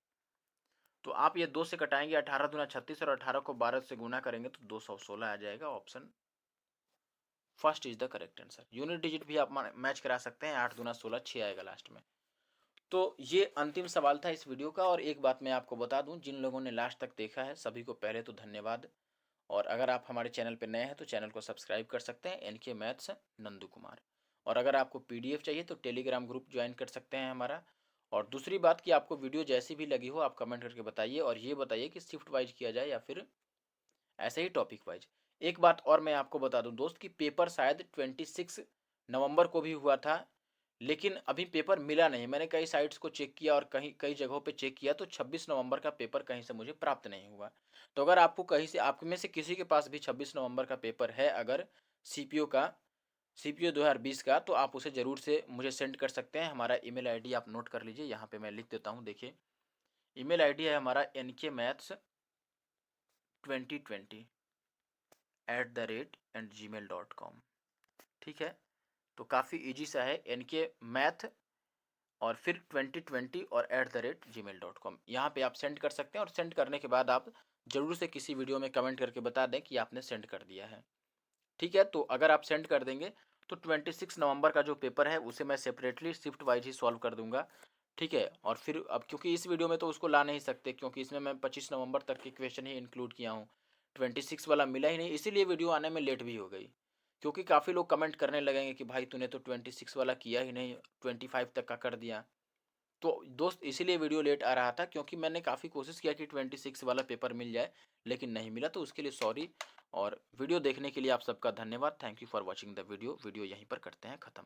तो आप ये 2 से कटाएंगे, 18 दूना 36 और 18 को 12 से गुना करेंगे तो 216 आ जाएगा। Option first is the correct answer. Unit digit भी आप मैच करा सकते हैं, 8 दूना 16, 6 आएगा लास्ट में। तो ये अंतिम सवाल था इस वीडियो का, और एक बात मैं आपको बता दूं, जिन लोगों ने लास्ट तक देखा है सभी को पहले तो धन्यवाद, और अगर आप हमारे चैनल पर नए हैं तो चैनल को सब्सक्राइब कर सकते हैं, एनके मैथ्स नंदू कुमार। और अगर आपको पीडीएफ चाहिए तो टेलीग्राम ग्रुप ज्वाइन कर सकते हैं हमारा। और दूसरी बात कि आपको वीडियो जैसी भी लगी हो आप कमेंट करके बताइए, और ये बताइए कि शिफ्ट वाइज किया जाए या फिर ऐसे ही टॉपिक वाइज। एक बात और मैं आपको बता दूं दोस्त कि पेपर शायद 26 नवंबर को भी हुआ था, लेकिन अभी पेपर मिला नहीं। मैंने कई साइट्स को चेक किया और कहीं कई जगहों पे चेक किया, तो 26 नवंबर का पेपर कहीं से मुझे प्राप्त नहीं हुआ। तो अगर आपको कहीं से, आप में से किसी के पास भी 26 नवंबर का पेपर है अगर सीपीओ का, सीपीओ 2020 का, तो आप उसे ज़रूर से मुझे सेंड कर सकते हैं। हमारा ईमेल आईडी आप नोट कर लीजिए, यहाँ पे मैं लिख देता हूँ। देखिए ईमेल आईडी है हमारा nkmaths2020@gmail.com। ठीक है, तो काफ़ी इजी सा है, NK मैथ और फिर 2020 और @gmail.com, यहाँ पे आप सेंड कर सकते हैं। और सेंड करने के बाद आप ज़रूर से किसी वीडियो में कमेंट करके बता दें कि आपने सेंड कर दिया है। ठीक है, तो अगर आप सेंड कर देंगे तो 26 नवंबर का जो पेपर है उसे मैं सेपरेटली शिफ्ट वाइज ही सॉल्व कर दूंगा। ठीक है, और फिर अब क्योंकि इस वीडियो में तो उसको ला नहीं सकते, क्योंकि इसमें मैं 25 नवंबर तक के क्वेश्चन ही इंक्लूड किया हूँ, 26 वाला मिला ही नहीं, इसीलिए वीडियो आने में लेट भी हो गई। क्योंकि काफ़ी लोग कमेंट करने लगेंगे कि भाई तूने तो 26 वाला किया ही नहीं, 25 तक का कर दिया। तो दोस्त इसीलिए वीडियो लेट आ रहा था, क्योंकि मैंने काफ़ी कोशिश किया कि 26 वाला पेपर मिल जाए, लेकिन नहीं मिला, तो उसके लिए सॉरी। और वीडियो देखने के लिए आप सबका धन्यवाद। Thank you for watching the video. Video यहीं पर करते हैं ख़त्म।